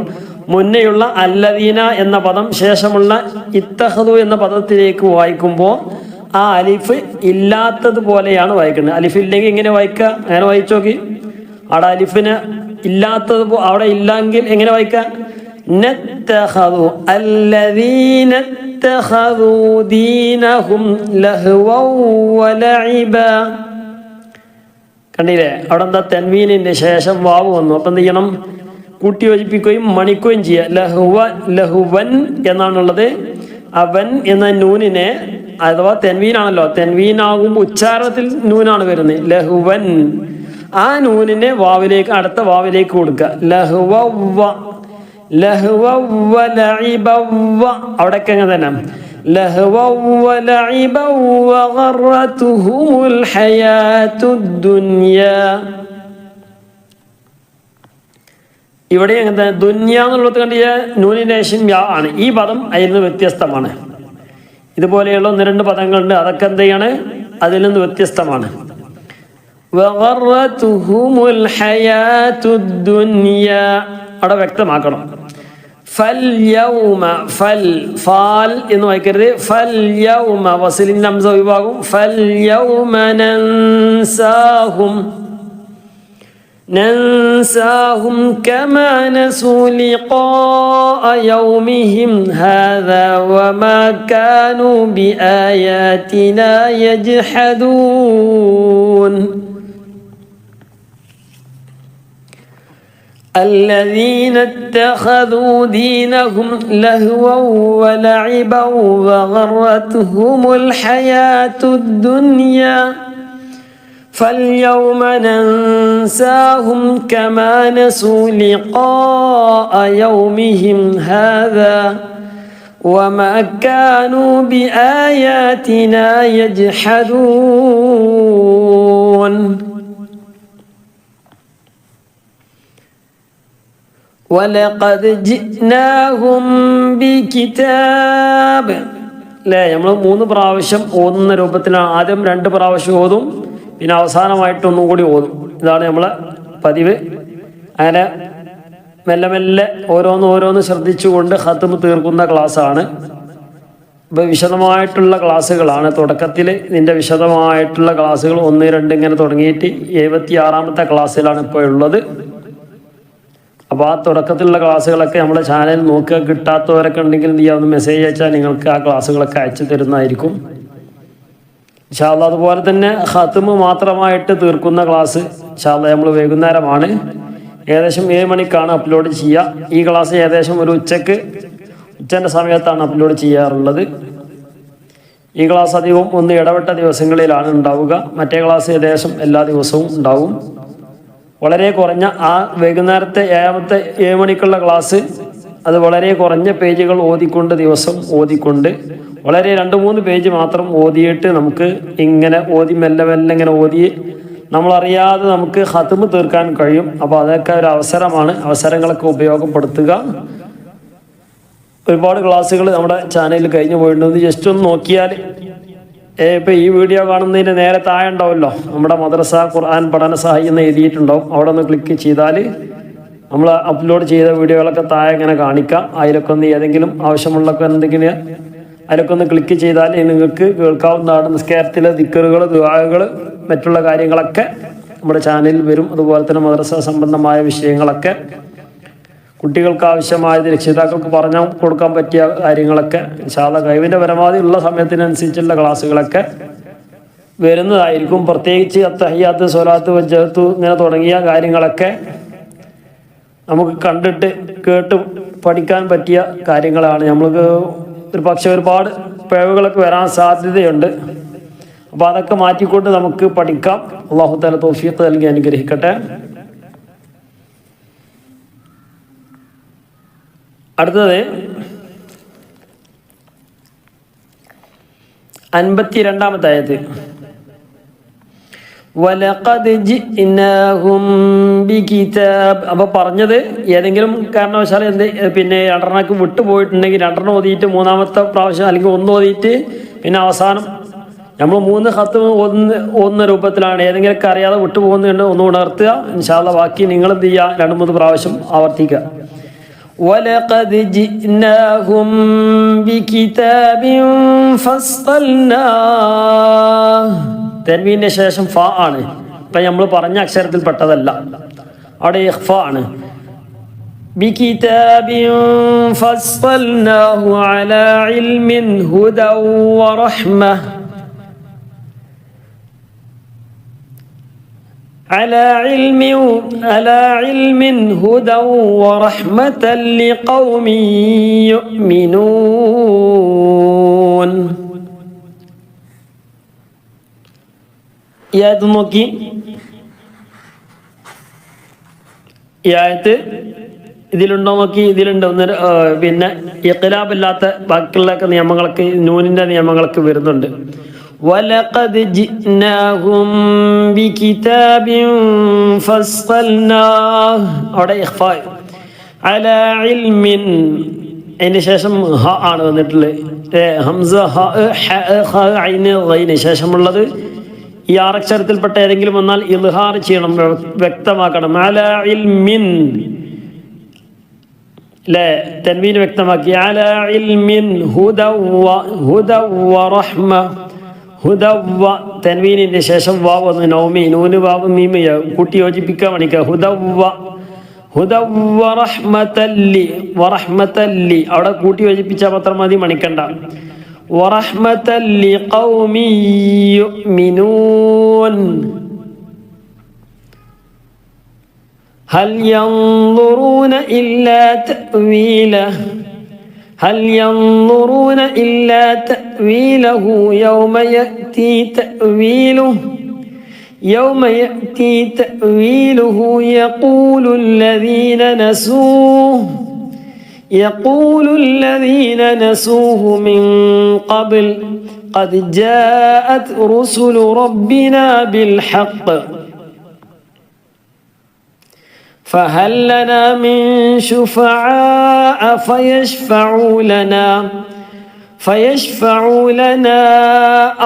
മുന്നേയുള്ള അല്ലദീന എന്ന പദം ശേഷമുള്ള ഇത്തഹദു എന്ന പദത്തിലേക്ക് വായിക്കുമ്പോൾ ആ അലിഫ് ഇല്ലാത്തതുപോലെയാണ് വായിക്കുന്നത്. അലിഫ് ഇല്ലെങ്കിൽ എങ്ങനെ വായിക്കുക? അങ്ങനെ വായിച്ചു നോക്കി. അവിടെ അലിഫിന് ഇല്ലാത്തത് അവിടെ ഇല്ലെങ്കിൽ എങ്ങനെ വായിക്കാം? നത്തഖദു അല്ലദീന ഇത്തഖദു ദീനഹും ലഹ്വൻ വലഇബ. കണ്ടില്ലേ? അവിടെ എന്താ? തെൻവീനിന്റെ ശേഷം വാവ് വന്നു. അപ്പം എന്ത് ചെയ്യണം? കൂട്ടി യോജിപ്പിക്കുകയും മണിക്കുകയും ചെയ്യുക. ലഹുവൻ എന്നാണുള്ളത്. അവൻ എന്ന നൂനിനെ, അഥവാ തെൻവീനാണല്ലോ, തെൻവീനാകുമ്പോൾ ഉച്ചാരണത്തിൽ നൂനാണ് വരുന്നത്. ലഹുവൻ, ആ നൂനിനെ വാവിലേക്ക്, അടുത്ത വാവിലേക്ക് കൊടുക്കുക. ലഹുവ അവിടേക്ക് അങ്ങനെ തന്നെ. ഇവിടെ എങ്ങനെ ദുന്യ എന്നുള്ളത് കണ്ടിയ നൂനിന്റെ ശേഷം യാ ആണ്. ഈ പദം അതിൽ നിന്ന് വ്യത്യസ്തമാണ്. ഇതുപോലെയുള്ള 1-2 പദങ്ങളുണ്ട്. അതൊക്കെ എന്ത് ചെയ്യാണ്? അതിൽ നിന്ന് വ്യത്യസ്തമാണ്. അവിടെ വ്യക്തമാക്കണം. ഫൽ യൗമ, ഫൽ ഫാൽ എന്ന് വായിക്കരുത്. ഫൽ യൗമ വസിലിന്റെ അംസ വിഭാഗം. ഫൽ യൗമ ننساهم كما نسوا لقاء يومهم هذا وما كانوا بآياتنا يجحدون. الذين اتخذوا دينهم لهوا ولعبا وغرتهم الحياة الدنيا فاليوم ننساهم كما نسوا لقاء يومهم هذا وما كانوا بآياتنا يجحدون. ولقد جئناهم بكتاب. അല്ലേ, നമ്മൾ 3 പ്രാവശ്യം ഓതുന്ന രൂപത്തിലാണ്. ആദ്യം 2 പ്രാവശ്യം ഓതും, പിന്നെ അവസാനമായിട്ടൊന്നും കൂടി ഓതും. ഇതാണ് നമ്മളെ പതിവ്. അങ്ങനെ മെല്ലെ മെല്ലെ ഓരോന്ന് ശ്രദ്ധിച്ചുകൊണ്ട് ഖത്മ് തീർക്കുന്ന ക്ലാസ്സാണ്. ഇപ്പോൾ വിശദമായിട്ടുള്ള ക്ലാസ്സുകളാണ്. തുടക്കത്തിൽ ഇതിൻ്റെ വിശദമായിട്ടുള്ള ക്ലാസ്സുകൾ 1, 2 ഇങ്ങനെ തുടങ്ങിയിട്ട് 76-ാമത്തെ ക്ലാസ്സിലാണ് ഇപ്പോൾ ഉള്ളത്. അപ്പോൾ ആ തുടക്കത്തിലുള്ള ക്ലാസ്സുകളൊക്കെ നമ്മുടെ ചാനൽ നോക്കുക. കിട്ടാത്തവരൊക്കെ ഉണ്ടെങ്കിൽ എന്ത് ചെയ്യാം, ഒന്ന് മെസ്സേജ് അയച്ചാൽ നിങ്ങൾക്ക് ആ ക്ലാസ്സുകളൊക്കെ അയച്ചു തരുന്നതായിരിക്കും ഇൻഷാ അല്ലാഹ്. അതുപോലെ തന്നെ ഖത്മ് മാത്രമായിട്ട് തീർക്കുന്ന ക്ലാസ് ഇൻഷാ അല്ലാഹ് നമ്മൾ വൈകുന്നേരമാണ്, ഏകദേശം 7 മണിക്കാണ് അപ്ലോഡ് ചെയ്യുക. ഈ ക്ലാസ് ഏകദേശം ഒരു ഉച്ചൻ്റെ സമയത്താണ് അപ്ലോഡ് ചെയ്യാറുള്ളത്. ഈ ക്ലാസ് അധികവും ഒന്ന് ഇടവിട്ട ദിവസങ്ങളിലാണ് ഉണ്ടാവുക. മറ്റേ ക്ലാസ് ഏകദേശം എല്ലാ ദിവസവും ഉണ്ടാവും. വളരെ കുറഞ്ഞ ആ വൈകുന്നേരത്തെ 7 മണിക്കുള്ള ക്ലാസ്, അത് വളരെ കുറഞ്ഞ പേജുകൾ ഓതിക്കൊണ്ട് ദിവസം ഓതിക്കൊണ്ട് വളരെ 2-3 പേജ് മാത്രം ഓതിയിട്ട് നമുക്ക് ഇങ്ങനെ ഓതി മെല്ലെ മെല്ലെ ഇങ്ങനെ ഓതി നമ്മളറിയാതെ നമുക്ക് ഖത്മ് തീർക്കാൻ കഴിയും. അപ്പോൾ അതൊക്കെ ഒരു അവസരമാണ്. അവസരങ്ങളൊക്കെ ഉപയോഗപ്പെടുത്തുക. ഒരുപാട് ക്ലാസ്സുകൾ നമ്മുടെ ചാനലിൽ കഴിഞ്ഞു പോയിട്ടുണ്ട്. ജസ്റ്റ് ഒന്ന് നോക്കിയാൽ ഇപ്പോൾ ഈ വീഡിയോ കാണുന്നതിന് നേരെ താഴെ ഉണ്ടാവുമല്ലോ നമ്മുടെ മദ്രസ ഖുർആൻ പഠന സഹായി എന്ന് എഴുതിയിട്ടുണ്ടാവും. അവിടെ ഒന്ന് ക്ലിക്ക് ചെയ്താൽ നമ്മൾ അപ്ലോഡ് ചെയ്ത വീഡിയോകളൊക്കെ താഴെ ഇങ്ങനെ കാണിക്കാം. അതിലൊക്കെ ഒന്ന് ഏതെങ്കിലും ആവശ്യമുള്ളൊക്കെ എന്തെങ്കിലും അതിലൊക്കെ ഒന്ന് ക്ലിക്ക് ചെയ്താൽ നിങ്ങൾക്ക് കേൾക്കാവുന്നതാണ്. നിസ്കാരത്തിലെ ദിക്റുകൾ, ദുആകൾ, മറ്റുള്ള കാര്യങ്ങളൊക്കെ നമ്മുടെ ചാനലിൽ വരും. അതുപോലെ തന്നെ മദ്രസ സംബന്ധമായ വിഷയങ്ങളൊക്കെ, കുട്ടികൾക്ക് ആവശ്യമായത് രക്ഷിതാക്കൾക്ക് പറഞ്ഞു കൊടുക്കാൻ പറ്റിയ കാര്യങ്ങളൊക്കെ ഇൻഷാ അല്ലാഹ് കഴിവിൻ്റെ പരമാവധി ഉള്ള സമയത്തിനനുസരിച്ചുള്ള ക്ലാസ്സുകളൊക്കെ വരുന്നതായിരിക്കും. പ്രത്യേകിച്ച് അത്തഹിയാത്ത്, സ്വലാത്ത്, വജ്ജഹത്ത് ഇങ്ങനെ തുടങ്ങിയ കാര്യങ്ങളൊക്കെ നമുക്ക് കണ്ടിട്ട് കേട്ട് പഠിക്കാൻ പറ്റിയ കാര്യങ്ങളാണ്. നമ്മൾക്ക് ഒരു പക്ഷേ ഒരുപാട് പിഴവുകളൊക്കെ വരാൻ സാധ്യതയുണ്ട്. അപ്പോൾ അതൊക്കെ മാറ്റിക്കൊണ്ട് നമുക്ക് പഠിക്കാം. അല്ലാഹു തആല തൗഫീഖ് നൽകി അനുഗ്രഹിക്കട്ടെ. അടുത്തത് 52-ാമത്തെ ആയത്ത്. വലഖദ് ജിനാഹും ബികിതാബ്. അപ്പോൾ പറഞ്ഞത് ഏതെങ്കിലും കാരണവശാൽ പിന്നെ 2 വിട്ടുപോയിട്ടുണ്ടെങ്കിൽ 2 ഓതിയിട്ട് 3-ാമത്തെ പ്രാവശ്യം അല്ലെങ്കിൽ 1 ഓതിയിട്ട് പിന്നെ അവസാനം നമ്മൾ 3 ഖത്മ് ഓതുന്ന രൂപത്തിലാണ്. ഏതെങ്കിലുമൊക്കെ അറിയാതെ വിട്ടുപോകുന്നുണ്ട്, ഒന്ന് ഉണർത്തുക. ഇൻഷാ അല്ലാഹ് ബാക്കി നിങ്ങൾ എന്ത് ചെയ്യുക, 2-3 പ്രാവശ്യം ആവർത്തിക്കുക. വലഖദ് ജിനാഹും ബികിതാബിൻ ഫസ്സൽനാഹ്. തൻവീനിന്റെ ശേഷം ഫ ആണ്. ഇപ്പം നമ്മൾ പറഞ്ഞ അക്ഷരത്തിൽ പെട്ടതല്ല, അവിടെ ഇഖ്ഫ ആണ്. ബികിതാബിൻ ഫസ്സൽനാഹു അലാ ഇൽമിൻ ഹുദാ വറഹ്മ على علم هدى ورحمة لقوم يؤمنون. ഈ ആയത്ത് നോക്കി. ഈ ആയത്ത് ഇതിലുണ്ടോ നോക്കി. ഇതിലുണ്ട്. പിന്നെ ഇഖ്ലാബില്ലാത്ത ബാക്കിയുള്ള നിയമങ്ങളൊക്കെ, നൂനിൻ്റെ നിയമങ്ങളൊക്കെ വരുന്നുണ്ട്. വലഖദ് ജിനാഹും ബികിതാബിൻ ഫസ്സൽനാഹ്. അവിടെ ഇഖ്ഫാ. അലാ ഇൽമിൻ, അതിന് ശേഷം ഹ ആണ് വന്നിട്ടുള്ളത്. ഹംസ, ഹ, ഐന്, ഗൈന് ശേഷമുള്ളത് ഈ 6 അക്ഷരത്തിൽപ്പെട്ട ഏതെങ്കിലും വന്നാൽ ഇൽഹാർ ചെയ്യണം, വ്യക്തമാക്കണം. അലാ ഇൽമിൻ അല്ലേ, തൻവീൻ വ്യക്തമാക്കി. അലാ ഇൽമിൻ ഹുദാ വറഹ്മ. ഹുദവ തൻവീനിന്റെ ശേഷം വാവ് വന്ന് നൗമി, നൂന് വാവ് മീമ കൂട്ടി യോജിപ്പിക്കാൻ വേണ്ടിക്കുക. ഹുദവ റഹ്മത്തല്ലി, വറഹ്മത്തല്ലി അവിടെ കൂട്ടി യോജിപ്പിച്ചാൽ മാത്രം മതി, മണിക്കണ്ട. വറഹ്മത്തല്ലി ഖൗമി യുഅ്മിനൂൻ. ഹൽ യൻദുറൂന ഇല്ലാ തഅ്വീലഹു هل ينظرون إلا تأويله يوم يأتي تأويله يقول الذين نسوه من قبل قد جاءت رسل ربنا بالحق فهل لنا من شفعاء فيشفعوا لنا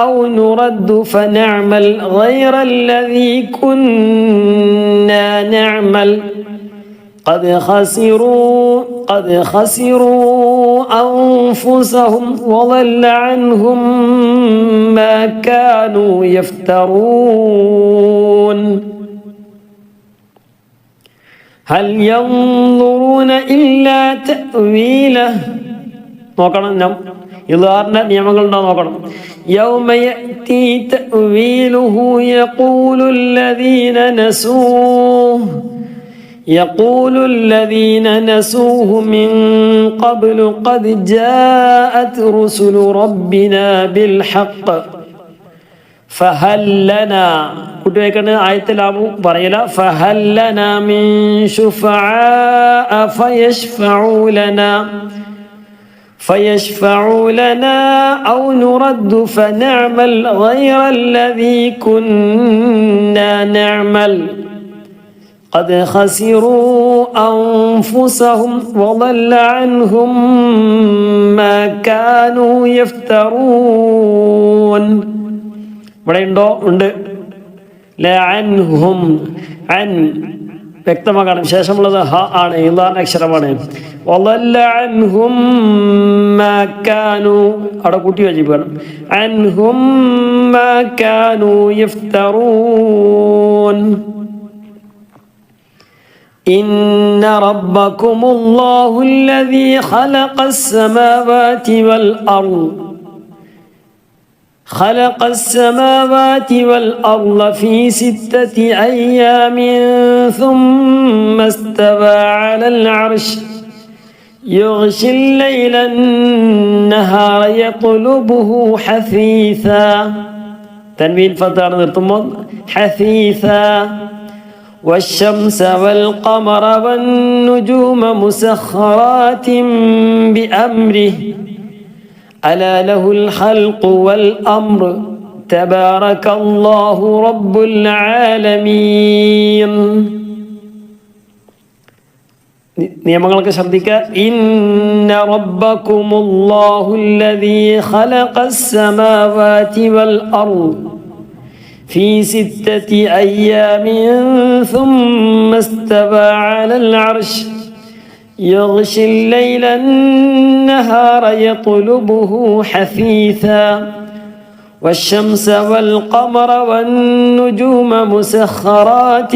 أو نرد فنعمل غير الذي كنا نعمل قد خسروا أنفسهم وضل عنهم ما كانوا يفترون. هل ينظرون إلا تأويله. നോക്കണം, ഇളാറിന്റെ നിയമങ്ങൾ ഉണ്ടോ നോക്കണം. يوم يأتي تأويله يقول الذين نسوه من قبل قد جاءت رسل ربنا بالحق ഫഹല്ലന കുട്ടി വായിക്കേണ്ട ആയത്തിലാവും പറയല ഫഹല്ലന മിൻ ശുഫആ فيشفعوا لنا أو نرد فنعمل غير الذي كنا نعمل قد خسروا أنفسهم وضل عنهم ما كانوا يفترون ഇവിടെയുണ്ടോ ഉണ്ട് ലഅൻഹും അൻ വ്യക്തമാക്കണം ശേഷമുള്ളത് ഹ ആണ് ഇളാൻ അക്ഷരമാണ് വളല്ല അൻഹും മാ കാനൂ അവിടെ കൂട്ടി വജിബാണ് അൻഹും മാ കാനൂ യഫ്തറൂൻ إن ربكم الله الذي خلق السماوات والأرض في 6 أيام ثم استوى على العرش يغشي الليل النهار يطلبه حثيثا تنوين فتار حثيثا والشمس والقمر والنجوم مسخرات بأمره ألا له الخلق والأمر تبارك الله رب العالمين നിയമങ്ങളൊക്കെ ശ്രദ്ധിക്കുക ഇന്ന റബ്ബകുമുല്ലാഹു അല്ലദീ ഖലഖസ് സമാവാതി വൽ അർദ് في 6 أيام ثم استوى على العرش يغشي الليل النهار يطلبه حثيثا والشمس والقمر والنجوم مسخرات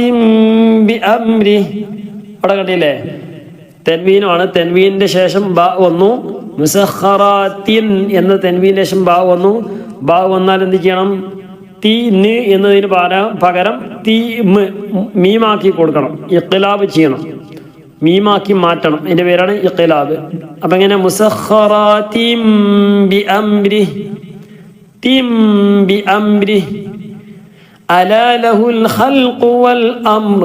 بأمره അടകട്ടില്ലേ തൻവീനാണ് തൻവീനിന്റെ ശേഷം ബാ വന്നു മുസഖറാത്തിൻ എന്ന തൻവീനിന്റെ ശേഷം ബാ വന്നു ബാ വന്നാൽ എന്ത് ചെയ്യണം തീ ന് എന്നതിന് പകരം തീ മീമാക്കി കൊടുക്കണം ഇഖ്ലാബ് ചെയ്യണം മീമാക്കി മാറ്റണം അതിന്റെ പേരാണ് ഇഖ്ലാബ് അപ്പൊ എങ്ങനെ മുസഖറാത്തിൻ ബി അംരി അലാ ലഹുൽ ഖൽഖു വൽ അംർ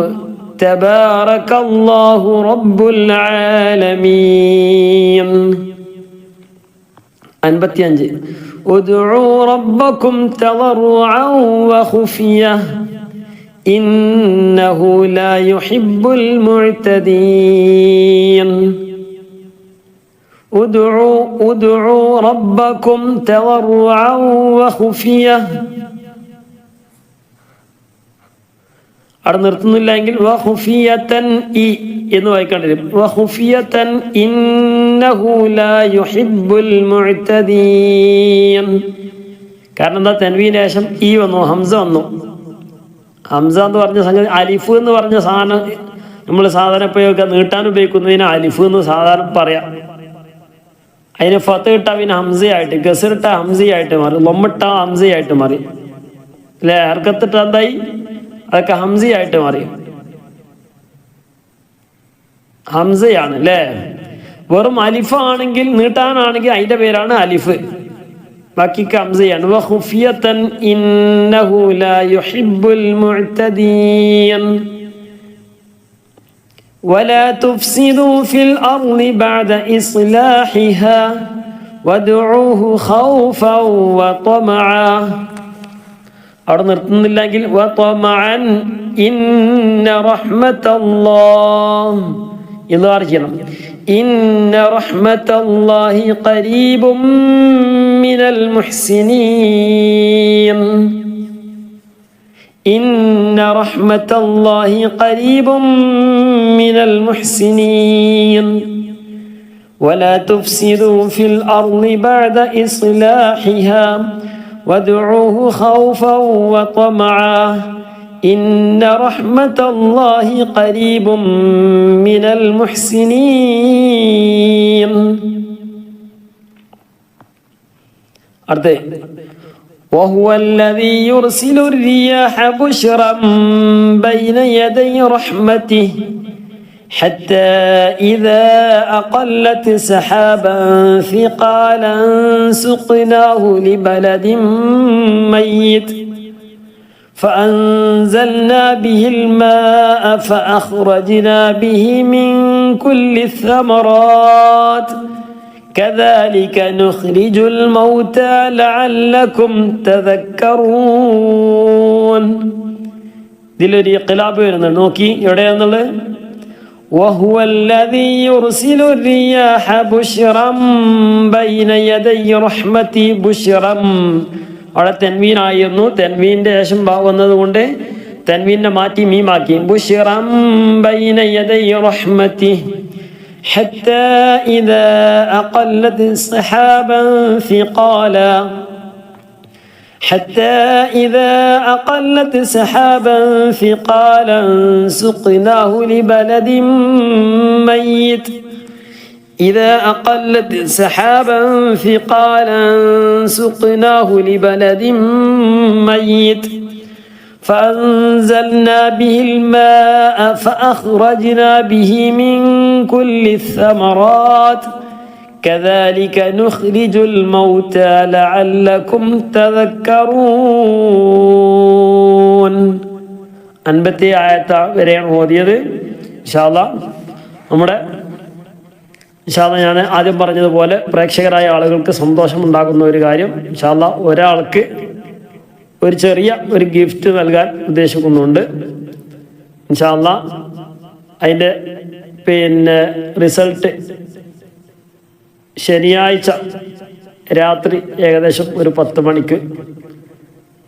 تبارك الله رب العالمين 55 ادعوا ربكم تضرعا وخفية إنه لا يحب المعتدين ادعوا ربكم تضرعا وخفية അവിടെ നിർത്തുന്നില്ലെങ്കിൽ വഖുഫിയതൻ ഇ എന്ന് വായിക്കേണ്ടത് വഖുഫിയതൻ ഇന്നഹു ലാ യുഹിബ്ബുൽ മുഅ്തദീൻ കാരണം എന്താ തൻവീന് ശേഷം ഇ വന്നു ഹംസ വന്നു ഹംസ എന്ന് പറഞ്ഞ സംഗതി അലിഫ് എന്ന് പറഞ്ഞ സാധനം നമ്മൾ സാധാരണ ഇപ്പോൾ നീട്ടാൻ ഉപയോഗിക്കുന്നതിന് അലിഫ് എന്ന് സാധാരണ പറയാം അതിന് ഫത്ത് ഇട്ട പിന്നെ ഹംസയായിട്ട് ഗസറിട്ട ഹംസയായിട്ട് മാറി ലൊമ്മിട്ട ഹംസയായിട്ട് മാറി അല്ലേ ഹർക്കത്തിട്ട എന്തായി അതൊക്കെ ഹംസയായിട്ട് മാറി ഹംസയാണ് അല്ലേ വെറും അലിഫ് ആണെങ്കിൽ നീട്ടാനാണെങ്കിൽ അതിന്റെ പേരാണ് അലിഫ് ബാക്കിക്ക് ഹംസയാണ് വഖുഫിയതൻ ഇന്നഹു ലാ യുഹിബ്ബുൽ മുഅ്തദീൻ വലാ തുഫ്സിദൂ ഫിൽ അർളി ബഅദ ഇസ്ലാഹിഹാ വദ്ഉഹു ഖൗഫൻ വതമഅ അവിടെ നിർത്തുന്നില്ലെങ്കിൽ വതമഅൻ ഇന്ന റഹ്മത്തല്ലാഹ് എന്ന് പറയണം ഇന്ന റഹ്മത്തല്ലാഹി ഖരീബും മിനൽ മുഹ്സിനീൻ ഇന്ന റഹ്മത്തല്ലാഹി ഖരീബും മിനൽ മുഹ്സിനീൻ വലാ തുഫ്സിദൂ ഫിൽ അർളി ബഅദ ഇസ്ലാഹിഹാ وادعوه خوفا وطمعا إن رحمة الله قريب من المحسنين وهو الذي يرسل الرياح بشرا بين يدي رحمته حتى إذا أقلت سحابا ثقالا سقناه لبلد ميت فأنزلنا به الماء فأخرجنا به من كل الثمرات كذلك نخرج الموتى لعلكم تذكرون. ഇതിലൊരു ഇഖ്ലാബ് വരുന്നുണ്ട്, നോക്കി എവിടെയാന്നുള്ളത്. وهو الذي يرسل الرياح بشرا بين يدي رحمته بشرا. അവിടെ തെൻവീനായിരുന്നു, തെൻവീൻ്റെ ശേഷം വന്നത് കൊണ്ട് തെൻവീനെ മാറ്റി മീമാക്കി. ബുശ്റം ബൈന യദൈ റഹ്മതിഹി حتى إذا أقلت سحابا ثقالا حتى إذا أقلت سحابا ثقالا سقناه لبلد ميت إذا أقلت سحابا ثقالا سقناه لبلد ميت فأنزلنا به الماء فأخرجنا به من كل الثمرات كذلك نخرج الموتى لعلكم تذكرون. 50 ആയത്ത് വരെയാണ് ഓതിയത്. ഇൻഷാ അല്ലാഹ് നമ്മുടെ ഞാൻ ആദ്യം പറഞ്ഞതുപോലെ പ്രേക്ഷകരായ ആളുകൾക്ക് സന്തോഷമുണ്ടാകുന്ന ഒരു കാര്യം, ഇൻഷാ അല്ലാഹ് ഒരാൾക്ക് ഒരു ചെറിയ ഒരു ഗിഫ്റ്റ് നൽകാൻ ഉദ്ദേശിക്കുന്നുണ്ട്. ഇൻഷാ അല്ലാഹ് അതിൻ്റെ റിസൾട്ട് ശനിയാഴ്ച രാത്രി ഏകദേശം ഒരു 10 മണിക്ക്,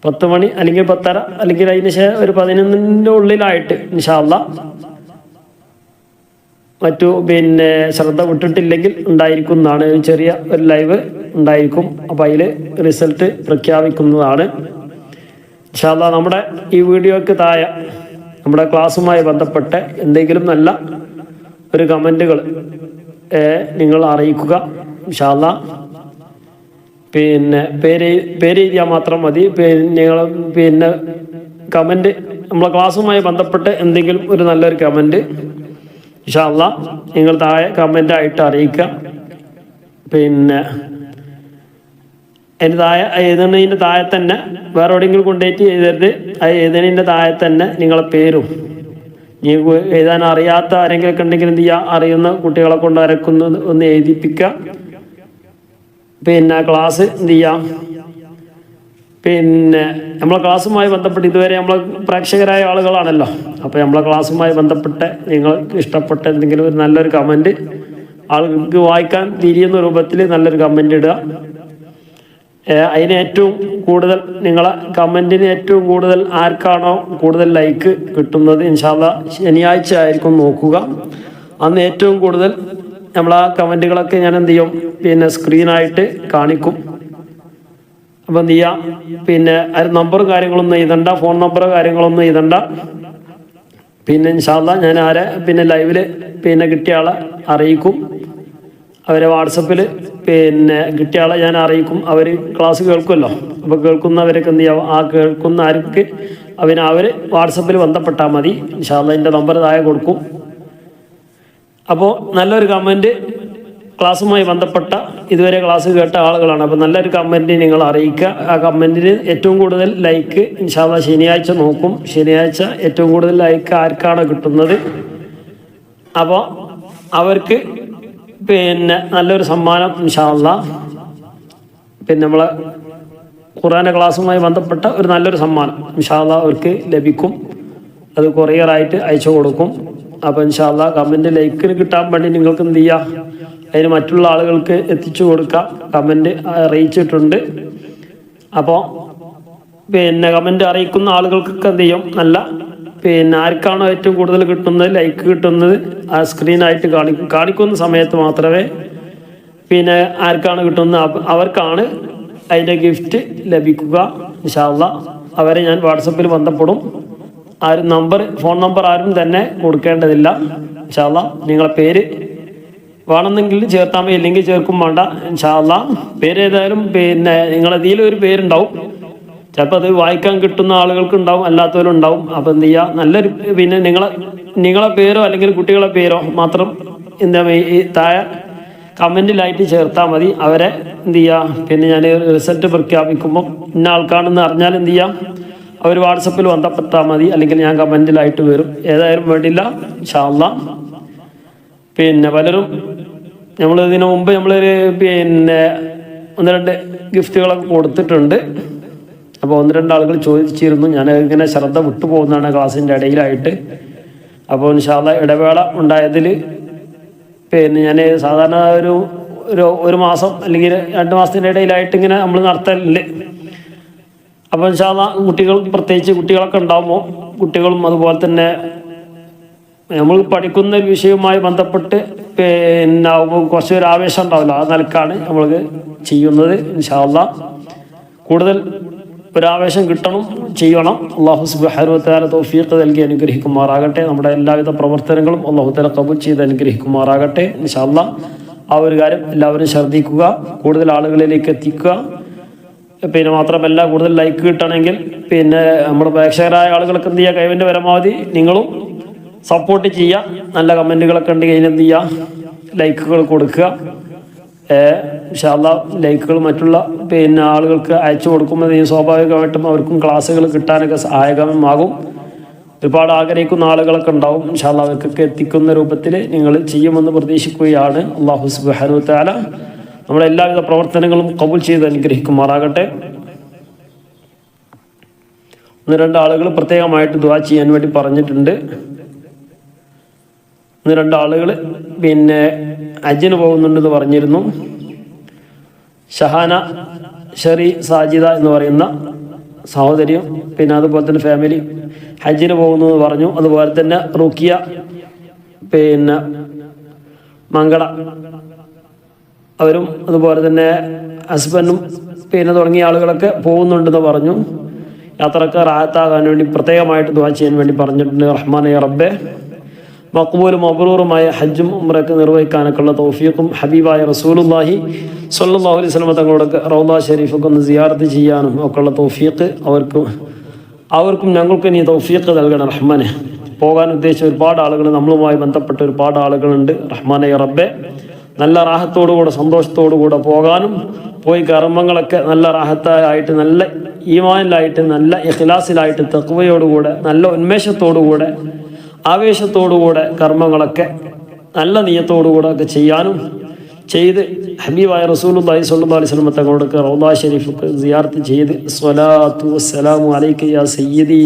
10 മണി അല്ലെങ്കിൽ 10:30 അല്ലെങ്കിൽ അതിന് ശേഷം ഒരു 11-ന്റെ ഉള്ളിലായിട്ട് ഇൻഷാ അല്ലാഹ് മറ്റു ശ്രദ്ധ വിട്ടിട്ടില്ലെങ്കിൽ ഉണ്ടായിരിക്കുന്നതാണ്. ഒരു ചെറിയ ഒരു ലൈവ് ഉണ്ടായിരിക്കും. അപ്പോൾ അതിൽ റിസൾട്ട് പ്രഖ്യാപിക്കുന്നതാണ് ഇൻഷാ അല്ലാഹ്. നമ്മുടെ ഈ വീഡിയോയ്ക്ക് താഴെ നമ്മുടെ ക്ലാസ്സുമായി ബന്ധപ്പെട്ട് എന്തെങ്കിലും നല്ല ഒരു കമൻറ്റുകൾ നിങ്ങൾ അറിയിക്കുക ഇൻഷാ അല്ലാഹ്. പേര് എഴുതിയാൽ മാത്രം മതി. നിങ്ങൾ കമൻറ്റ് നമ്മളെ ക്ലാസ്സുമായി ബന്ധപ്പെട്ട് എന്തെങ്കിലും ഒരു നല്ലൊരു കമൻറ്റ് ഇൻഷാ അല്ലാഹ് നിങ്ങൾ താഴെ കമൻ്റായിട്ട് അറിയിക്കുക. അതിൻ്റെ താഴെ എഴുതുന്നതിൻ്റെ താഴെ തന്നെ വേറെ എവിടെയെങ്കിലും കൊണ്ടുപോയിട്ട് എഴുതരുത്. അത് എഴുതുന്നതിൻ്റെ താഴെ തന്നെ നിങ്ങളെ പേരും, നിങ്ങൾക്ക് എഴുതാൻ അറിയാത്ത ആരെങ്കിലൊക്കെ ഉണ്ടെങ്കിൽ എന്ത് ചെയ്യുക, അറിയുന്ന കുട്ടികളെ കൊണ്ട് അരക്കുന്നത് ഒന്ന് എഴുതിപ്പിക്കുക. ക്ലാസ് എന്ത് ചെയ്യാം, നമ്മളെ ക്ലാസ്സുമായി ബന്ധപ്പെട്ട് ഇതുവരെ നമ്മളെ പ്രേക്ഷകരായ ആളുകളാണല്ലോ. അപ്പോൾ നമ്മളെ ക്ലാസ്സുമായി ബന്ധപ്പെട്ട് നിങ്ങൾക്ക് ഇഷ്ടപ്പെട്ട എന്തെങ്കിലും ഒരു നല്ലൊരു കമൻറ്റ്, ആളുകൾക്ക് വായിക്കാൻ തിരിയുന്ന രൂപത്തിൽ നല്ലൊരു കമൻറ്റ് ഇടുക. അതിന് ഏറ്റവും കൂടുതൽ നിങ്ങളെ കമൻറ്റിന് ഏറ്റവും കൂടുതൽ ആർക്കാണോ കൂടുതൽ ലൈക്ക് കിട്ടുന്നത് ഇൻഷാ അല്ലാഹ് ശനിയാഴ്ച ആയിരിക്കും നോക്കുക. അന്ന് ഏറ്റവും കൂടുതൽ നമ്മൾ ആ കമൻറ്റുകളൊക്കെ ഞാൻ എന്ത് ചെയ്യും, സ്ക്രീനായിട്ട് കാണിക്കും. അപ്പോൾ എന്ത് ചെയ്യാം, അത് നമ്പറും കാര്യങ്ങളൊന്നും എഴുതണ്ട, ഫോൺ നമ്പറോ കാര്യങ്ങളൊന്നും എഴുതണ്ട. ഇൻഷാ അല്ലാഹ് ഞാൻ ആരെ ലൈവിൽ കിട്ടിയ ആളെ അറിയിക്കും. അവരെ വാട്സപ്പിൽ കിട്ടിയ ആളെ ഞാൻ അറിയിക്കും. അവർ ക്ലാസ് കേൾക്കുമല്ലോ. അപ്പോൾ കേൾക്കുന്നവരൊക്കെ എന്ത് ചെയ്യാം, ആ കേൾക്കുന്ന ആർക്ക് അവർ വാട്സപ്പിൽ ബന്ധപ്പെട്ടാൽ മതി. ഇൻഷാ അല്ലാഹ് എൻ്റെ നമ്പർ താഴെ കൊടുക്കും. അപ്പോൾ നല്ലൊരു കമൻറ്റ്, ക്ലാസ്സുമായി ബന്ധപ്പെട്ട ഇതുവരെ ക്ലാസ് കേട്ട ആളുകളാണ്. അപ്പോൾ നല്ലൊരു കമൻറ്റ് നിങ്ങൾ അറിയിക്കുക. ആ കമൻറ്റിന് ഏറ്റവും കൂടുതൽ ലൈക്ക് ഇൻഷാ അല്ലാഹ് ശനിയാഴ്ച നോക്കും. ശനിയാഴ്ച ഏറ്റവും കൂടുതൽ ലൈക്ക് ആർക്കാണ് കിട്ടുന്നത്, അപ്പോൾ അവർക്ക് നല്ലൊരു സമ്മാനം ഇൻഷാ അല്ലാഹ് നമ്മളെ ഖുർആൻ ക്ലാസ്സുമായി ബന്ധപ്പെട്ട ഒരു നല്ലൊരു സമ്മാനം ഇൻഷാ അല്ലാഹ് അവർക്ക് ലഭിക്കും. അത് കൊറിയറായിട്ട് അയച്ചു കൊടുക്കും. അപ്പോൾ ഇൻഷാ അല്ലാഹ് കമൻറ്റ് ലൈക്കിന് കിട്ടാൻ വേണ്ടി നിങ്ങൾക്ക് എന്ത് ചെയ്യുക, അതിന് മറ്റുള്ള ആളുകൾക്ക് എത്തിച്ചു കൊടുക്കുക. കമൻറ്റ് അറിയിച്ചിട്ടുണ്ട്. അപ്പോൾ കമൻറ്റ് അറിയിക്കുന്ന ആളുകൾക്കൊക്കെ എന്ത് ചെയ്യും, നല്ല ആർക്കാണോ ഏറ്റവും കൂടുതൽ കിട്ടുന്നത്, ലൈക്ക് കിട്ടുന്നത് ആ സ്ക്രീനായിട്ട് കാണിക്കുന്ന സമയത്ത് മാത്രമേ ആർക്കാണ് കിട്ടുന്നത് അവർക്കാണ് അതിൻ്റെ ഗിഫ്റ്റ് ലഭിക്കുക ഇൻഷാ അല്ലാഹ്. അവരെ ഞാൻ വാട്സപ്പിൽ ബന്ധപ്പെടും. ആരും ഫോൺ നമ്പർ ആരും തന്നെ കൊടുക്കേണ്ടതില്ല ഇൻഷാ അല്ലാഹ്. നിങ്ങളെ പേര് വേണമെന്നെങ്കിൽ ചേർത്താൽ മതി, ഇല്ലെങ്കിൽ ചേർക്കും വേണ്ട ഇൻഷാ അല്ലാഹ്. പേര് ഏതായാലും നിങ്ങളതിലും ഒരു പേരുണ്ടാവും. ചിലപ്പോൾ അത് വായിക്കാൻ കിട്ടുന്ന ആളുകൾക്ക് ഉണ്ടാവും, അല്ലാത്തവരും ഉണ്ടാവും. അപ്പോൾ എന്ത് ചെയ്യുക, നല്ലൊരു നിങ്ങളെ പേരോ അല്ലെങ്കിൽ കുട്ടികളെ പേരോ മാത്രം ഈ താഴെ കമൻറ്റിലായിട്ട് ചേർത്താൽ മതി. അവരെ എന്ത് ചെയ്യുക, ഞാൻ റിസൾട്ട് പ്രഖ്യാപിക്കുമ്പം ഇന്ന ആൾക്കാണെന്ന് അറിഞ്ഞാൽ എന്ത് ചെയ്യാം, അവർ വാട്സപ്പിൽ ബന്ധപ്പെട്ടാൽ മതി, അല്ലെങ്കിൽ ഞാൻ കമൻറ്റിലായിട്ട് വരും. ഏതായാലും വേണ്ടില്ല ഇൻഷാ അല്ലാഹ്. പിന്നെ പലരും നമ്മൾ ഇതിനു മുമ്പ് നമ്മളൊരു പിന്നെ 1-2 ഗിഫ്റ്റുകളൊക്കെ കൊടുത്തിട്ടുണ്ട്. അപ്പോൾ 1-2 ആളുകൾ ചോദിച്ചിരുന്നു. ഞാൻ ഇങ്ങനെ ശ്രദ്ധ വിട്ടുപോകുന്നതാണ് ക്ലാസ്സിൻ്റെ ഇടയിലായിട്ട്. അപ്പോൾ ഇൻഷാ അല്ലാഹ് ഇടവേള ഉണ്ടായതിൽ പിന്നെ ഞാൻ സാധാരണ ഒരു മാസം അല്ലെങ്കിൽ 2 മാസത്തിൻ്റെ ഇടയിലായിട്ട് ഇങ്ങനെ നമ്മൾ നടത്തലുണ്ട്. അപ്പോൾ ഇൻഷാ അല്ലാഹ് കുട്ടികൾ, പ്രത്യേകിച്ച് കുട്ടികളൊക്കെ ഉണ്ടാകുമ്പോൾ കുട്ടികളും അതുപോലെ തന്നെ നമ്മൾ പഠിക്കുന്ന ഒരു വിഷയവുമായി ബന്ധപ്പെട്ട് പിന്നെ കുറച്ചൊരു ആവേശം ഉണ്ടാവില്ല. ആ നിലക്കാണ് നമ്മൾക്ക് ചെയ്യുന്നത്. ഇൻഷാ അല്ലാഹ് കൂടുതൽ ഒരാവേശം കിട്ടണം, ചെയ്യണം. അല്ലാഹു സുബ്ഹാനഹു വ തആല തൗഫീഖ് നൽകി അനുഗ്രഹിക്കുമാറാകട്ടെ. നമ്മുടെ എല്ലാവിധ പ്രവർത്തനങ്ങളും അല്ലാഹു തആല ഖബൂൽ ചെയ്ത് അനുഗ്രഹിക്കുമാറാകട്ടെ. ഇൻഷാ അല്ലാഹ് ആ ഒരു കാര്യം എല്ലാവരും ശ്രദ്ധിക്കുക, കൂടുതൽ ആളുകളിലേക്ക് എത്തിക്കുക. പിന്നെ മാത്രമല്ല, കൂടുതൽ ലൈക്ക് കിട്ടണമെങ്കിൽ പിന്നെ നമ്മുടെ പ്രേക്ഷകരായ ആളുകൾക്ക് എന്ത് ചെയ്യുക, കഴിവിൻ്റെ പരമാവധി നിങ്ങളും സപ്പോർട്ട് ചെയ്യുക. നല്ല കമൻറ്റുകളൊക്കെ ഉണ്ടെങ്കിൽ അതിനെന്ത് ചെയ്യുക, ലൈക്കുകൾ കൊടുക്കുക. ഇൻഷാ അല്ലാഹ് ലൈക്കുകൾ മറ്റുള്ള പിന്നെ ആളുകൾക്ക് അയച്ചു കൊടുക്കുമ്പോൾ സ്വാഭാവികമായിട്ടും അവർക്കും ക്ലാസ്സുകൾ കിട്ടാനൊക്കെ സഹായകമാകും. ഒരുപാട് ആഗ്രഹിക്കുന്ന ആളുകളൊക്കെ ഉണ്ടാവും. ഇൻഷാ അല്ലാഹ് അവർക്കൊക്കെ എത്തിക്കുന്ന രൂപത്തിൽ നിങ്ങൾ ചെയ്യുമെന്ന് പ്രതീക്ഷിക്കുകയാണ്. അല്ലാഹു സുബ്ഹാനഹു വ തആല നമ്മുടെ എല്ലാവിധ പ്രവർത്തനങ്ങളും ഖബൂൽ ചെയ്ത് അനുഗ്രഹിക്കുമാറാകട്ടെ. 1-2 ആളുകൾ പ്രത്യേകമായിട്ട് ദുആ ചെയ്യാൻ വേണ്ടി പറഞ്ഞിട്ടുണ്ട്. 1-2 ആളുകൾ പിന്നെ ഹജ്ജിന് പോകുന്നുണ്ടെന്ന് പറഞ്ഞിരുന്നു. ഷഹാന ഷെറി സാജിദ എന്ന് പറയുന്ന സഹോദരിയും പിന്നെ അതുപോലെ തന്നെ ഫാമിലി ഹജ്ജിന് പോകുന്നു എന്ന് പറഞ്ഞു. അതുപോലെ തന്നെ റുക്കിയ പിന്നെ മംഗള അവരും അതുപോലെ തന്നെ ഹസ്ബൻഡും പിന്നെ തുടങ്ങിയ ആളുകളൊക്കെ പോകുന്നുണ്ടെന്ന് പറഞ്ഞു. യാത്രക്കാർ റാഹത്താകാൻ വേണ്ടി പ്രത്യേകമായിട്ട് ദുആ ചെയ്യാൻ വേണ്ടി പറഞ്ഞിട്ടുണ്ട്. റഹ്മാനെ റബ്ബെ, മഖ്ബൂലും മബ്റൂറുമായ ഹജ്ജും ഉംറയൊക്കെ നിർവഹിക്കാനൊക്കെയുള്ള തൗഫീഖും ഹബീബായ റസൂലുള്ളാഹി സ്വല്ലല്ലാഹു അലൈഹി വസല്ലം തങ്ങളുടെ റൗള ഷരീഫൊക്കെ ഒന്ന് സിയാറത്ത് ചെയ്യാനും ഒക്കെയുള്ള തൗഫീഖ് അവർക്കും ഞങ്ങൾക്ക് നീ തൗഫീഖ് നൽകണം റഹ്മാനെ. പോകാൻ ഉദ്ദേശിച്ച ഒരുപാട് ആളുകൾ, നമ്മളുമായി ബന്ധപ്പെട്ട ഒരുപാട് ആളുകളുണ്ട്. റഹ്മാനെ റബ്ബെ, നല്ല റാഹത്തോടുകൂടെ സന്തോഷത്തോടുകൂടെ പോകാനും പോയി കർമ്മങ്ങളൊക്കെ നല്ല റാഹത്തായിട്ട് നല്ല ഈമാനിലായിട്ട് നല്ല ഇഖ്ലാസിലായിട്ട് തഖ്വയോടുകൂടെ നല്ല ഉന്മേഷത്തോടുകൂടെ ആവേശത്തോടുകൂടെ കർമ്മങ്ങളൊക്കെ നല്ല നിയത്തോടുകൂടെ ഒക്കെ ചെയ്യാനും ചെയ്ത് ഹബീബായ റസൂലുള്ളാഹി സ്വല്ലല്ലാഹു അലൈഹി വസല്ലം തങ്ങളുടെ റൗള ഷരീഫൊക്കെ സിയാറത്ത് ചെയ്ത് സ്വലാത്തു വസ്സലാമു അലൈക യാ സയ്യിദി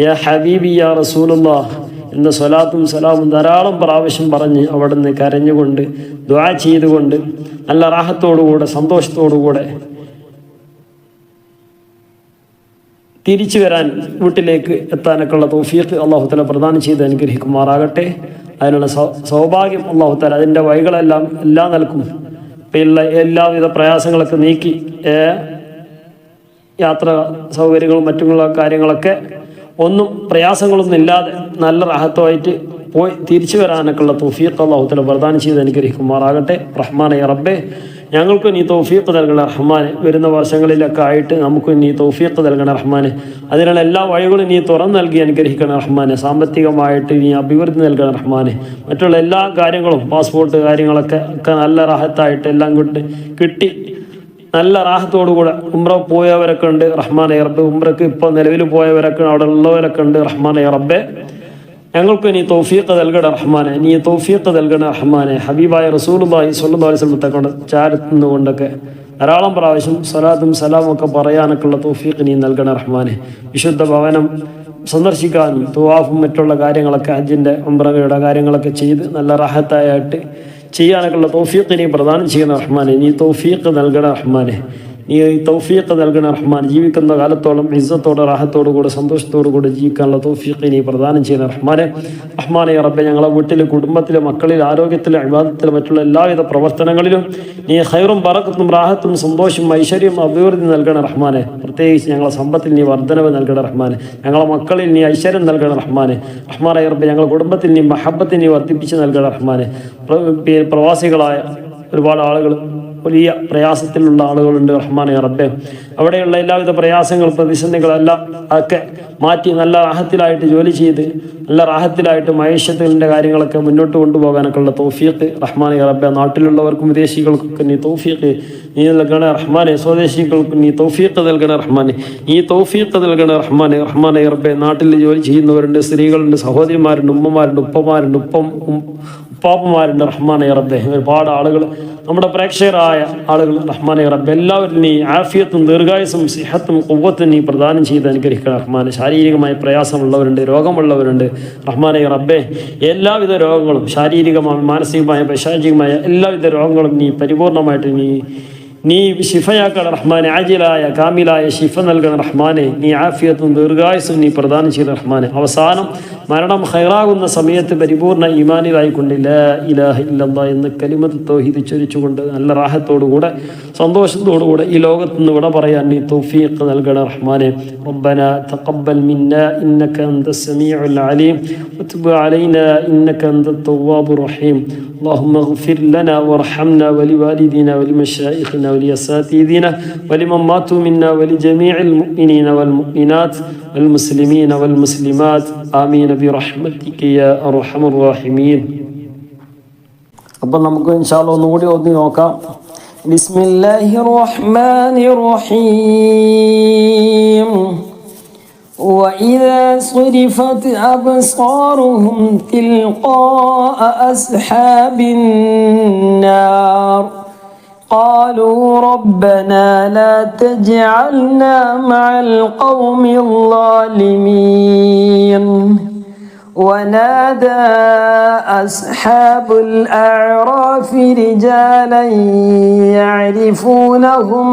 യാ ഹബീബി യാ റസൂലുള്ളാഹ് എന്ന സ്വലാത്തും സലാമും ധാരാളം പ്രാവശ്യം പറഞ്ഞ് അവിടെ നിന്ന് കരഞ്ഞുകൊണ്ട് ദുആ ചെയ്തുകൊണ്ട് നല്ല റാഹത്തോടുകൂടെ സന്തോഷത്തോടുകൂടെ തിരിച്ചു വരാൻ വീട്ടിലേക്ക് എത്താനൊക്കെയുള്ള തൗഫീഖ് അല്ലാഹു തആല പ്രദാനം ചെയ്ത് അനുഗ്രഹിക്കുമാറാകട്ടെ. അതിനുള്ള സൗഭാഗ്യം അല്ലാഹു തആല അതിൻ്റെ വഴികളെല്ലാം എല്ലാ നിലക്കും എല്ലാവിധ പ്രയാസങ്ങളൊക്കെ നീക്കി യാത്ര സൗകര്യങ്ങളും മറ്റുള്ള കാര്യങ്ങളൊക്കെ ഒന്നും പ്രയാസങ്ങളൊന്നും ഇല്ലാതെ നല്ല റാഹത്തുമായിട്ട് പോയി തിരിച്ചു വരാനൊക്കെയുള്ള തൗഫീഖ് അല്ലാഹു തആല പ്രദാനം ചെയ്ത് അനുഗ്രഹിക്കുമാറാകട്ടെ. റഹ്മാനെ റബ്ബെ, ഞങ്ങൾക്ക് നീ തൗഫീഖ് നൽകണ റഹ്മാനെ. വരുന്ന വർഷങ്ങളിലൊക്കെ ആയിട്ട് നമുക്ക് നീ തൗഫീഖ് നൽകണ റഹ്മാനെ. അതിനുള്ള എല്ലാ വഴികളും നീ തുറന്നു നൽകി അനുഗ്രഹിക്കണം റഹ്മാനെ. സാമ്പത്തികമായിട്ട് നീ അഭിവൃദ്ധി നൽകണം റഹ്മാനെ. മറ്റുള്ള എല്ലാ കാര്യങ്ങളും പാസ്പോർട്ട് കാര്യങ്ങളൊക്കെ നല്ല റാഹത്തായിട്ട് എല്ലാം കിട്ടി നല്ല റാഹത്തോടുകൂടെ ഉംറ പോയവരൊക്കെ ഉണ്ട് റഹ്മാനെ റബ്ബെ. ഉംറക്ക് ഇപ്പോൾ നിലവിൽ പോയവരൊക്കെ അവിടെ ഉള്ളവരൊക്കെ ഉണ്ട് റഹ്മാനെ റബ്ബെ. ഞങ്ങൾക്ക് നീ തൗഫീഖ് നൽകണ റഹ്മാനെ, നീ തൗഫീഖ് നൽകണ റഹ്മാനെ. ഹബീബായ റസൂലുള്ളാഹി സ്വല്ലല്ലാഹു അലൈഹി വസല്ലം തങ്ങളുടെ ചാരത്തുനിന്നുകൊണ്ടൊക്കെ ധാരാളം പ്രാവശ്യം സ്വലാത്തും സലാമും ഒക്കെ പറയാനൊക്കെയുള്ള തൗഫീഖ് നീ നൽകണ റഹ്മാനെ. വിശുദ്ധ ഭവനം സന്ദർശിക്കാനും തുവാഫും മറ്റുള്ള കാര്യങ്ങളൊക്കെ ഹജ്ജിൻ്റെ ഉംറയുടെ കാര്യങ്ങളൊക്കെ ചെയ്ത് നല്ല റാഹത്തായിട്ട് ചെയ്യാനൊക്കെയുള്ള തൗഫീഖ് നീ പ്രദാനം ചെയ്യണ റഹ്മാനെ. നീ തൗഫീഖ് നൽകണ റഹ്മാനെ, നീ തൗഫീഖ് നൽകണ റഹ്മാൻ. ജീവിക്കുന്ന കാലത്തോളം ഇസ്സത്തോടെ റാഹത്തോടുകൂടെ സന്തോഷത്തോടുകൂടെ ജീവിക്കാനുള്ള തൗഫീഖ് നീ പ്രദാനം ചെയ്യുന്ന റഹ്മാനെ. റഹ്മാനെ റബ്ബെ, ഞങ്ങളെ വീട്ടിൽ കുടുംബത്തിൽ മക്കളിൽ ആരോഗ്യത്തിൽ ഇബാദത്തിൽ മറ്റുള്ള എല്ലാവിധ പ്രവർത്തനങ്ങളിലും നീ ഖൈറും ബറക്കത്തും റാഹത്തും സന്തോഷവും ഐശ്വര്യം അഭിവൃദ്ധി നൽകണ റഹ്മാനെ. പ്രത്യേകിച്ച് ഞങ്ങളെ സമ്പത്തിൽ നീ വർധനവ് നൽകണ റഹ്മാനെ. ഞങ്ങളെ മക്കളിൽ നീ ഐശ്വര്യം നൽകണ റഹ്മാനെ. റഹ്മാനെ റബ്ബെ, ഞങ്ങളുടെ കുടുംബത്തിൽ നീ മഹബത്ത് നീ വർദ്ധിപ്പിച്ച് നൽകണ റഹ്മാനെ. പ്രവാസികളായ ഒരുപാട് ആളുകൾ വലിയ പ്രയാസത്തിലുള്ള ആളുകളുണ്ട് റഹ്മാനെ റബ്ബെ. അവിടെയുള്ള എല്ലാവിധ പ്രയാസങ്ങളും പ്രതിസന്ധികളെല്ലാം ഒക്കെ മാറ്റി നല്ല റാഹത്തിലായിട്ട് ജോലി ചെയ്ത് നല്ല റാഹത്തിലായിട്ട് മഹേഷത്തിൻ്റെ കാര്യങ്ങളൊക്കെ മുന്നോട്ട് കൊണ്ടുപോകാനൊക്കെ ഉള്ള തൗഫീഖ് റഹ്മാനെ റബ്ബെ, നാട്ടിലുള്ളവർക്കും വിദേശികൾക്കൊക്കെ നീ തൗഫീഖ് നീ നൽകണേ റഹ്മാനെ, സ്വദേശികൾക്ക് നീ തൗഫീഖ് നൽകണേ റഹ്മാനെ, ഈ തൗഫീഖ് നൽകണേ റഹ്മാനെ. റഹ്മാനെ റബ്ബെ, നാട്ടിൽ ജോലി ചെയ്യുന്നവരുണ്ട്, സ്ത്രീകളുണ്ട്, സഹോദരിമാരുണ്ട്, ഉമ്മമാരുണ്ട്, ഉപ്പമാരുണ്ട്, ഉപ്പാപ്പമാരുണ്ട്. റഹ്മാനെ റബ്ബെ, ഒരുപാട് ആളുകൾ നമ്മുടെ പ്രേക്ഷകരായ ആളുകൾ റഹ്മാനെ റബ്ബെ, എല്ലാവരും നീ ആഫിയത്തും ദീർഘായുസും സിഹത്തും ഖുവ്വത്തും നീ പ്രദാനം ചെയ്ത് അനുഗ്രഹിക്കണം റഹ്മാനെ. ശാരീരികമായ പ്രയാസമുള്ളവരുണ്ട്, രോഗമുള്ളവരുണ്ട്. റഹ്മാനെ റബ്ബെ, എല്ലാവിധ രോഗങ്ങളും ശാരീരികമായ മാനസികമായ പൈശാചികമായ എല്ലാവിധ രോഗങ്ങളും നീ പരിപൂർണമായിട്ട് നീ ശിഫയാക്കണം റഹ്മാനെ. ആജിലായ കാമിലായ ശിഫ നൽകണം റഹ്മാനെ. നീ ആഫിയത്തും ദീർഘായുസും നീ പ്രദാനം ചെയ്ത റഹ്മാനെ. അവസാനം മരണം ഹൈറാകുന്ന സമയത്ത് പരിപൂർണ്ണ ഈമാനിലായിക്കൊണ്ട് ലാ ഇലാഹ ഇല്ലല്ലാഹ് എന്ന് കലിമത്ത് തൗഹീദ് ചൊരിച്ചുകൊണ്ട് നല്ല റാഹത്തോടുകൂടെ സന്തോഷത്തോടുകൂടെ ഈ ലോകത്ത് നിന്ന് വിട പറയാൻ നീ തൗഫീഖ് നൽകണം റഹ്മാനെ. റബ്ബന തഖബ്ബൽ മിന്നാ ഇന്നക അൻതസ് സമീഉൽ അലീം വതുബ് അലൈനാ ഇന്നക അൻതത് തവ്വാബുർ റഹീം. اللهم اغفر لنا وارحمنا ولوالدينا ولمشايخنا ولأساتذتنا ولمن ماتوا منا ولجميع المؤمنين والمؤمنات والمسلمين والمسلمات آمين برحمتك يا أرحم الراحمين. അപ്പോൾ നമുക്ക് ഇൻഷാ അല്ലാഹ് ഒന്നുകൂടി ഓതി നോക്കാം. ബിസ്മില്ലാഹിർ റഹ്മാനിർ റഹീം. وإذا صرفت أبصارهم تلقاء أصحاب النار قالوا ربنا لا تجعلنا مع القوم الظالمين. ونادى أصحاب الأعراف رجالا يعرفونهم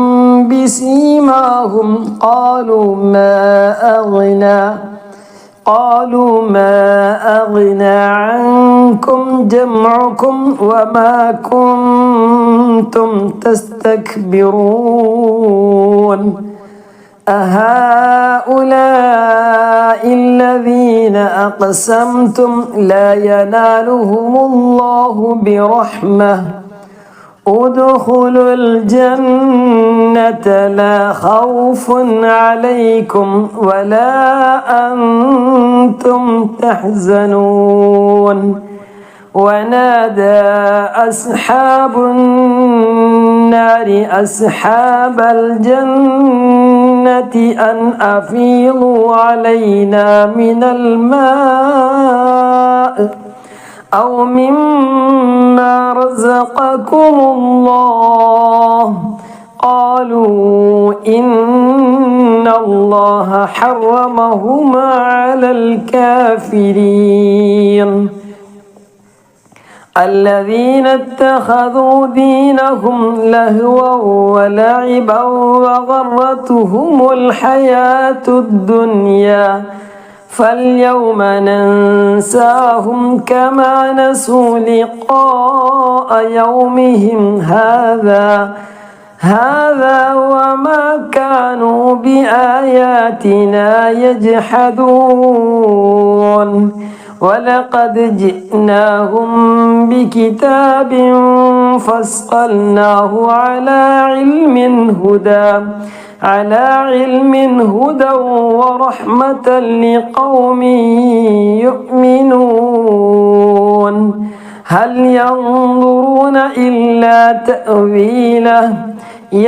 بسيماهم قالوا ما أغنى عنكم جمعكم وما كنتم تستكبرون أهؤلاء الذين أقسمتم لا ينالهم الله برحمة ادخلوا الجنة لا خوف عليكم ولا أنتم تحزنون. ونادى أصحاب النار أصحاب الجنة أن أفيضوا علينا من الماء أو مما رزقكم الله قالوا إن الله حرمهما على الكافرين. الذين اتخذوا دينهم لهوا ولعبا وغرتهم الحياة الدنيا فاليوم ننساهم كما نسوا لقاء يومهم هذا وما كانوا بآياتنا يجحدون. ولقد جئناهم بكتاب فصلناه على علم هدى ورحمة لقوم يؤمنون. هل ينظرون إلا تأويله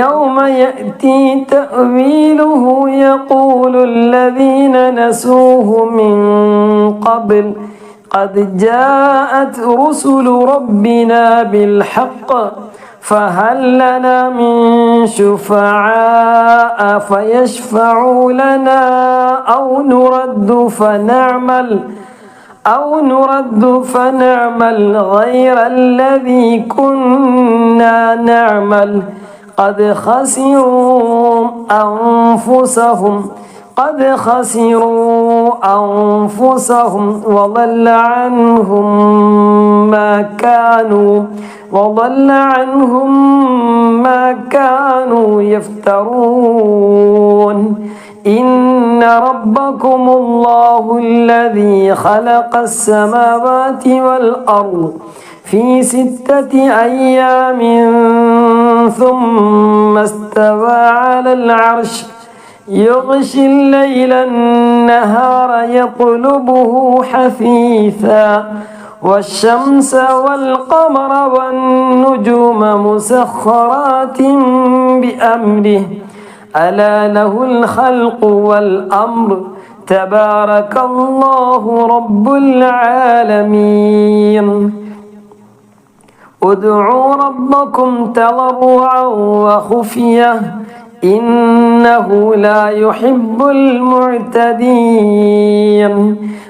يوم يأتي تأويله يقول الذين نسوه من قبل قد جاءت رسل ربنا بالحق فهل لنا من شفعاء فيشفعوا لنا أو نرد فنعمل غير الذي كنا نعمل قد خسروا أنفسهم وضل عنهم ما كانوا يفترون. إن ربكم الله الذي خلق السماوات والأرض في 6 أيام ثم استوى على العرش يغشي الليل النهار يطلبه حثيثا والشمس والقمر والنجوم مسخرات بأمره ألا له الخلق والأمر تبارك الله رب العالمين ادعوا ربكم تضرعا وخفية إنه لا يحب المعتدين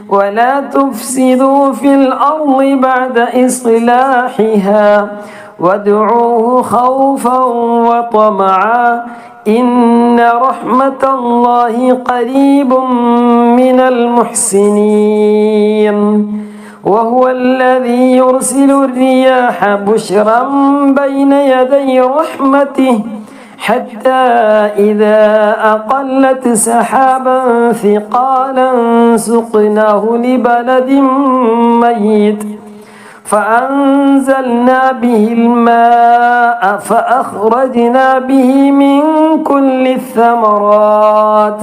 ولا تفسدوا في الأرض بعد إصلاحها وادعوه خوفا وطمعا إن رحمة الله قريب من المحسنين وهو الذي يرسل الرياح بشرا بين يدي رحمته حتى إذا أقلت سحابا ثقالا سقناه لبلد ميت فأنزلنا به الماء فأخرجنا به من كل الثمرات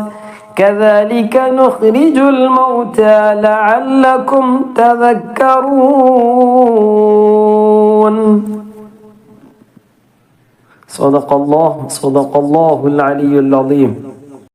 كذلك نخرج الموتى لعلكم تذكرون صدق الله العلي العظيم